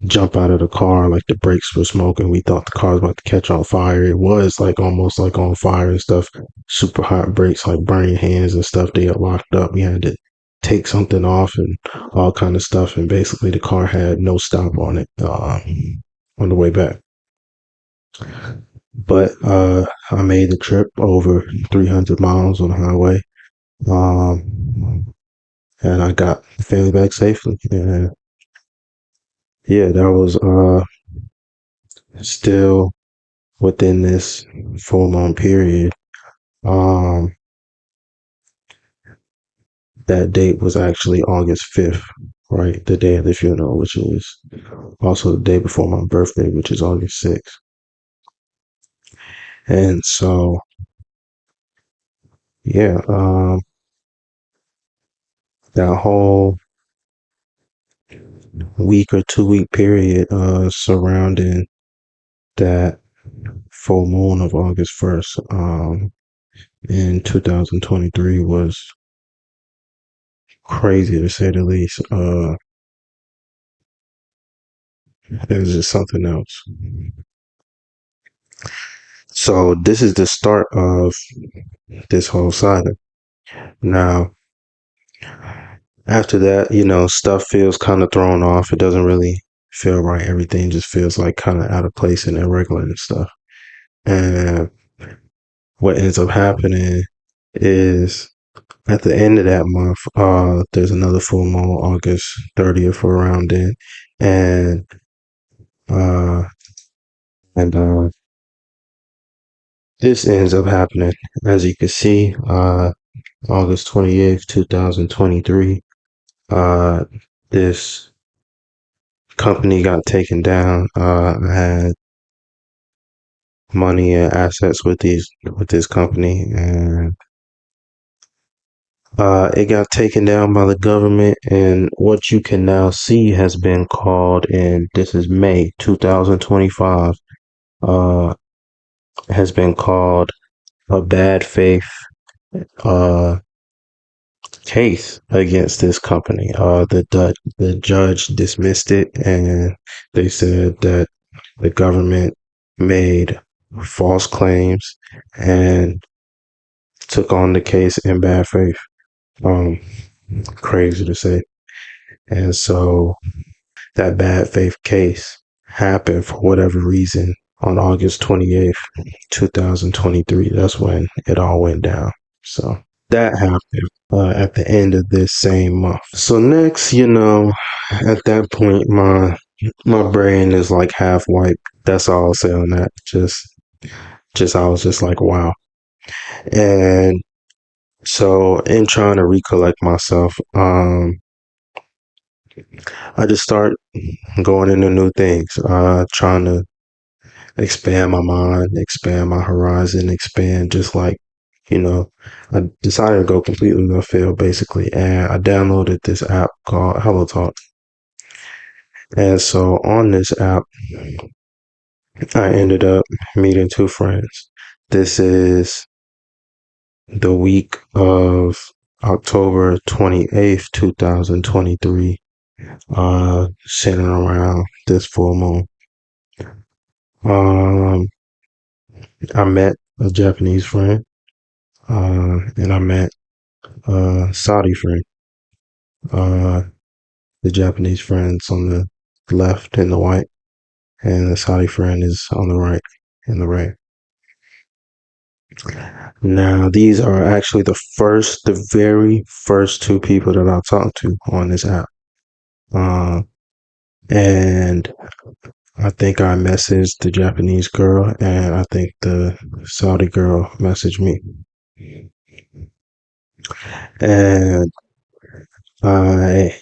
jump out of the car, like the brakes were smoking. We thought the car was about to catch on fire. It was like almost like on fire and stuff. Super hot brakes, like burning hands and stuff. They got locked up. We had to take something off and all kind of stuff. And basically, the car had no stop on it, on the way back. But I made the trip over 300 miles on the highway. Um, and I got the family back safely. And yeah, that was still within this full moon period. Um, that date was actually August 5th, right? The day of the funeral, which is also the day before my birthday, which is August 6th. And so, yeah, that whole week or 2 week period surrounding that full moon of August 1st in 2023 was crazy to say the least. It was just something else. So this is the start of this whole saga. Now, after that, stuff feels kind of thrown off. It doesn't really feel right. Everything just feels like kind of out of place and irregular and stuff. And what ends up happening is at the end of that month, there's another full moon, August 30th around then. And, uh, and this ends up happening. As you can see, August 28th, 2023, uh, this company got taken down. I had money and assets with this company, and it got taken down by the government. And what you can now see has been called, and this is May 2025, has been called a bad faith uh, case against this company. The judge dismissed it, and they said that the government made false claims and took on the case in bad faith. Um, Crazy to say. And so that bad faith case happened for whatever reason on August 28th, 2023. That's when it all went down. So that happened at the end of this same month. So next, at that point, my brain is like half wiped. That's all I'll say on that. Just I was just like, wow. And so in trying to recollect myself, I just start going into new things, trying to expand my mind, expand my horizon, expand just like, I decided to go completely left field basically. And I downloaded this app called Hello Talk. And so on this app, I ended up meeting two friends. This is the week of October 28th, 2023, centering around this full moon. Um, I met a Japanese friend, and I met a Saudi friend. Uh, the Japanese friend's on the left in the white, and the Saudi friend is on the right in the red. Now, these are actually the very first two people that I talked to on this app. Uh, and I think I messaged the Japanese girl, and I think the Saudi girl messaged me. And I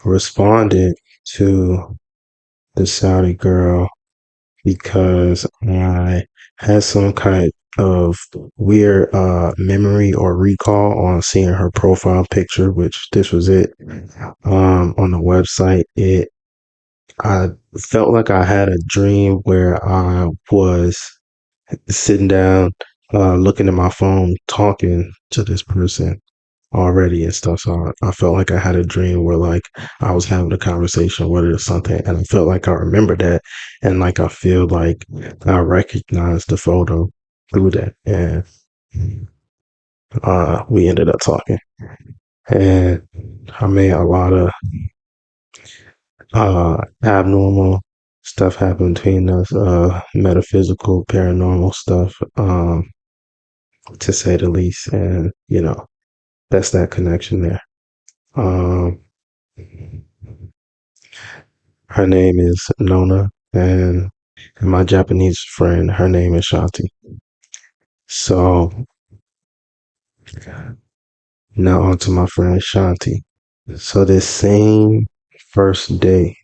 responded to the Saudi girl because I had some kind of weird memory or recall on seeing her profile picture, which this was it. On the website, I felt like I had a dream where I was sitting down, looking at my phone, talking to this person already and stuff. So I felt like I had a dream where like I was having a conversation with her or something, and I felt like I remember that, and like I feel like I recognized the photo through that, and we ended up talking, and I made a lot of abnormal stuff happen between us, metaphysical, paranormal stuff, to say the least, and that's that connection there. Um, her name is Nona, and my Japanese friend, her name is Shanti. So now on to my friend Shanti. So this same first day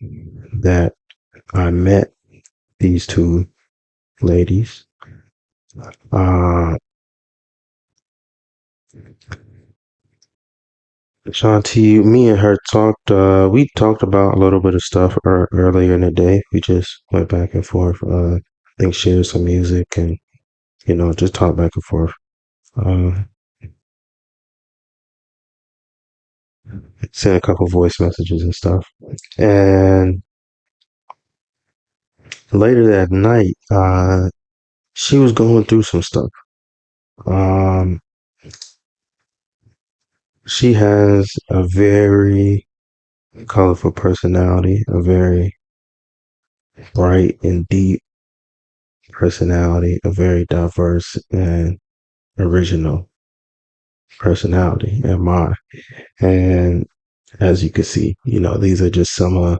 that I met these two ladies, uh, Shanti, me and her talked. We talked about a little bit of stuff earlier in the day. We just went back and forth. I think shared some music and just talked back and forth. Uh, Sent a couple voice messages and stuff. And later that night, she was going through some stuff. Um, she has a very colorful personality, a very bright and deep personality, a very diverse and original personality and mine. And as you can see, these are just some of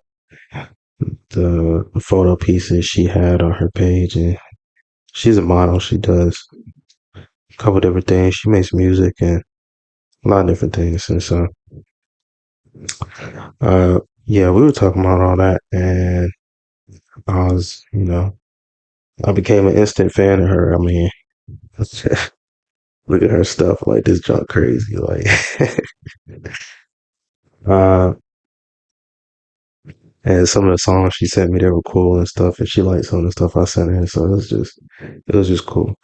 the photo pieces she had on her page. And she's a model. She does a couple different things. She makes music and a lot of different things. And so, yeah, we were talking about all that. And I was, I became an instant fan of her. I mean, look at her stuff. Like, this junk crazy. Like, uh, and some of the songs she sent me, they were cool and stuff. And she liked some of the stuff I sent her. So it was just cool.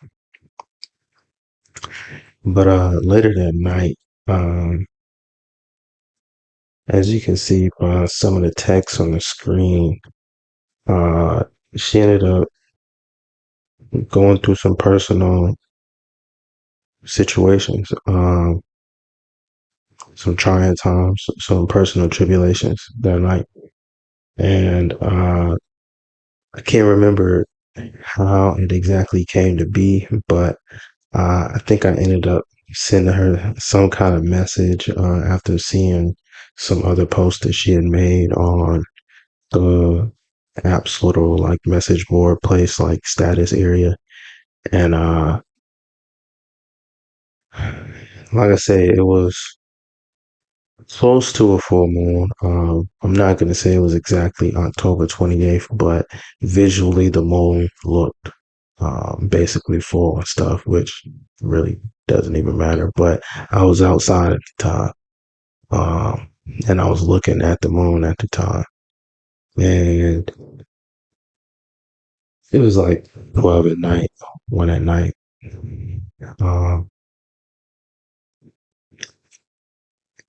But later that night, um, as you can see by some of the text on the screen, uh, she ended up going through some personal situations, some trying times, some personal tribulations that night. And I can't remember how it exactly came to be, but I think I ended up sending her some kind of message after seeing some other posts that she had made on the app's little like message board place, like status area. And like I say, it was close to a full moon. I'm not going to say it was exactly October 28th, but visually the moon looked basically full and stuff, which really doesn't even matter. But I was outside at the time, um, and I was looking at the moon at the time, and it was like 12 at night, 1 at night. Um,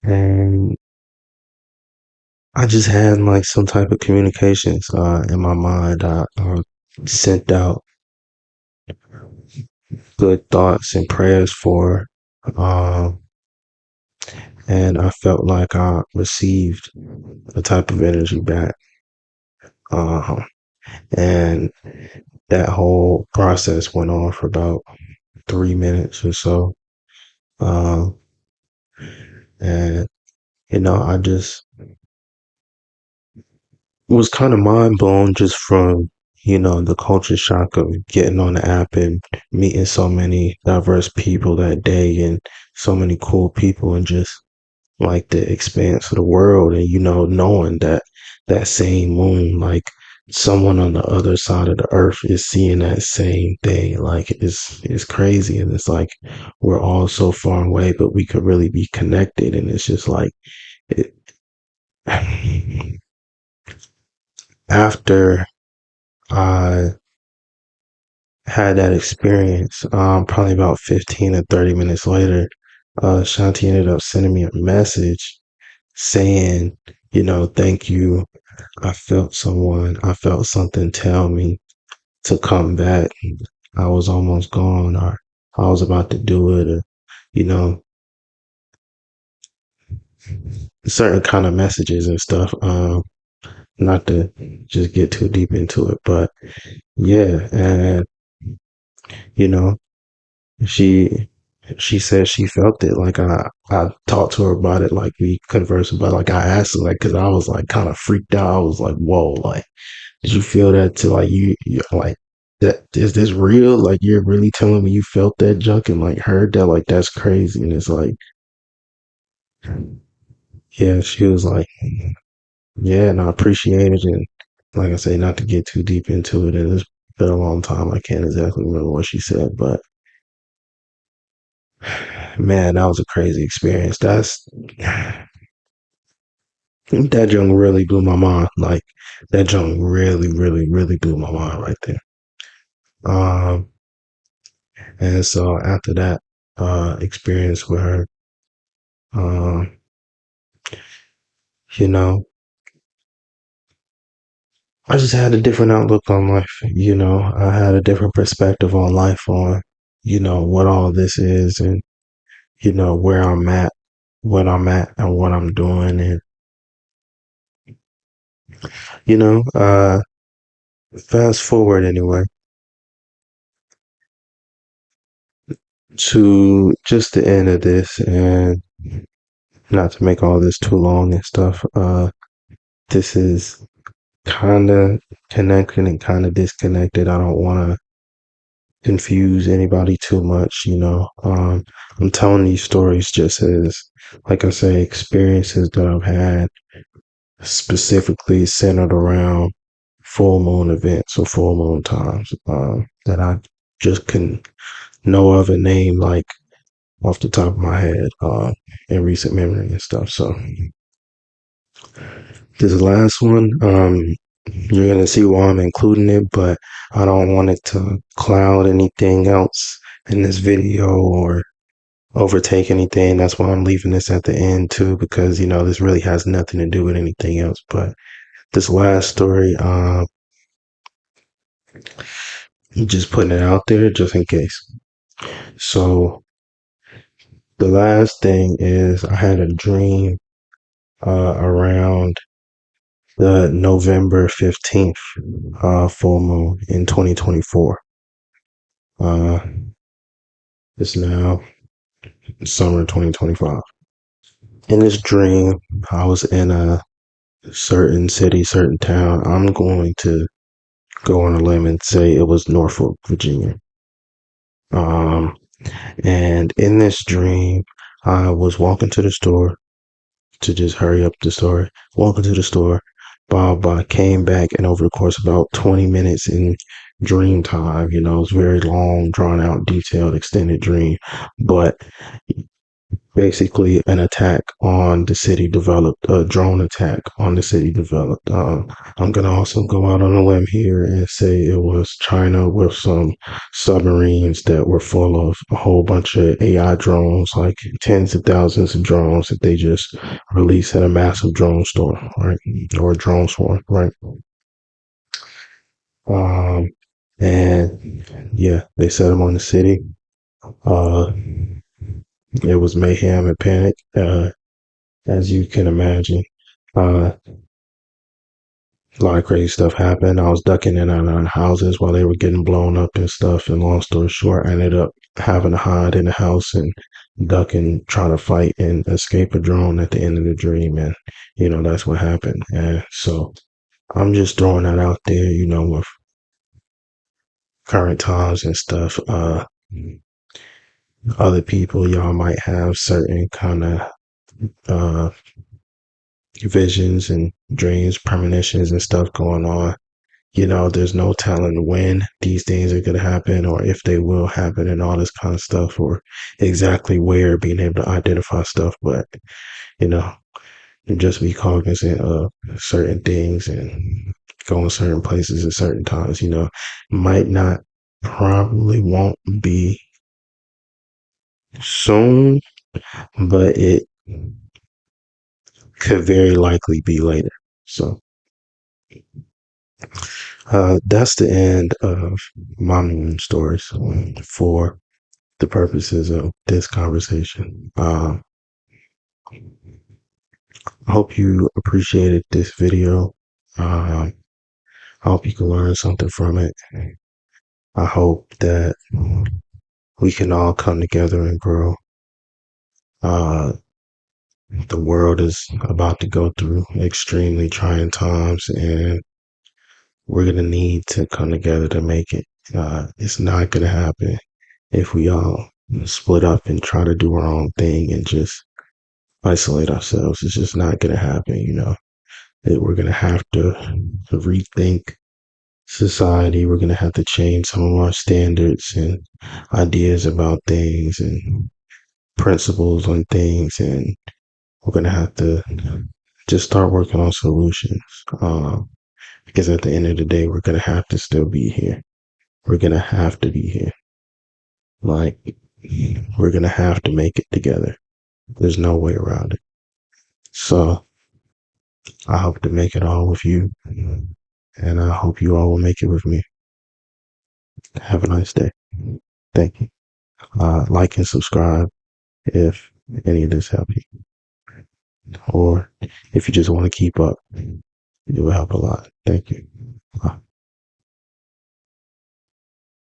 and I just had like some type of communications in my mind. I sent out good thoughts and prayers for, um, and I felt like I received a type of energy back. Uh, and that whole process went on for about 3 minutes or so. Um, and I just was kind of mind blown just from the culture shock of getting on the app and meeting so many diverse people that day and so many cool people and just like the expanse of the world and knowing that that same moon, like someone on the other side of the earth is seeing that same thing. Like it's crazy, and it's like we're all so far away but we could really be connected. And it's just like it, after I had that experience, probably about 15 or 30 minutes later, Shanti ended up sending me a message saying, thank you. I felt something tell me to come back. I was almost gone, or I was about to do it, or, you know, certain kind of messages and stuff. Not to just get too deep into it, but yeah. And, you know, she She said she felt it. Like I talked to her about it. Like we conversed about it. Like I asked her, like, cause I was like kind of freaked out. I was like, whoa, like, did you feel that to like you like that? Is this real? Like you're really telling me you felt that junk and like heard that? Like that's crazy. And it's like, yeah, she was like, yeah, and I appreciate it. And like I say, not to get too deep into it. And it's been a long time. I can't exactly remember what she said, but man, that was a crazy experience. That junk really blew my mind. Like that junk really, really, really blew my mind right there. Um, and so after that experience with her, um, you know, I just had a different outlook on life. You know, I had a different perspective on life, on what all this is, and where I'm at, what I'm at, and what I'm doing, and you know, uh, fast forward anyway to just the end of this, and not to make all this too long and stuff. This is kind of connected and kind of disconnected. I don't want to confuse anybody too much, I'm telling these stories just as, like I say, experiences that I've had specifically centered around full moon events or full moon times, that I just can know of a name like off the top of my head, in recent memory and stuff. So this last one, you're gonna see why I'm including it, but I don't want it to cloud anything else in this video or overtake anything. That's why I'm leaving this at the end too, because this really has nothing to do with anything else. But this last story, just putting it out there just in case. So the last thing is I had a dream around the November 15th full moon in 2024. Uh, it's now summer 2025. In this dream, I was in a certain city, certain town. I'm going to go on a limb and say it was Norfolk, Virginia. Um, and in this dream, I was walking to the store to just hurry up the story. Walking to the store, blah. Came back, and over the course of about 20 minutes in dream time, it was very long, drawn out, detailed, extended dream. But basically an attack on the city developed, a drone attack on the city developed. I'm going to also go out on a limb here and say it was China with some submarines that were full of a whole bunch of AI drones, like tens of thousands of drones that they just released at a massive drone storm, right? Or a drone swarm, right? Um, and yeah, they set them on the city. Uh, it was mayhem and panic. As you can imagine. A lot of crazy stuff happened. I was ducking in and out of houses while they were getting blown up and stuff. And long story short, I ended up having to hide in the house and duck and try to fight and escape a drone at the end of the dream. And, that's what happened. And so I'm just throwing that out there, with current times and stuff. Other people, y'all might have certain kind of, uh, visions and dreams, premonitions and stuff going on. There's no telling when these things are going to happen or if they will happen and all this kind of stuff or exactly where, being able to identify stuff. But, you know, just be cognizant of certain things and going certain places at certain times, might not, probably won't be soon, but it could very likely be later. So, that's the end of my moon stories for the purposes of this conversation. I hope you appreciated this video. I hope you can learn something from it. I hope that we can all come together and grow. Uh, the world is about to go through extremely trying times, and we're gonna need to come together to make it. It's not gonna happen if we all split up and try to do our own thing and just isolate ourselves. It's just not gonna happen, you know. We're gonna have to rethink society. We're gonna have to change some of our standards and ideas about things and principles on things, and we're gonna have to just start working on solutions. Because at the end of the day, we're gonna have to still be here. We're gonna have to be here. Like, we're gonna have to make it together. There's no way around it. So I hope to make it all with you, and I hope you all will make it with me. Have a nice day. Thank you. Like and subscribe if any of this helped you, or if you just want to keep up, it will help a lot. Thank you. Bye.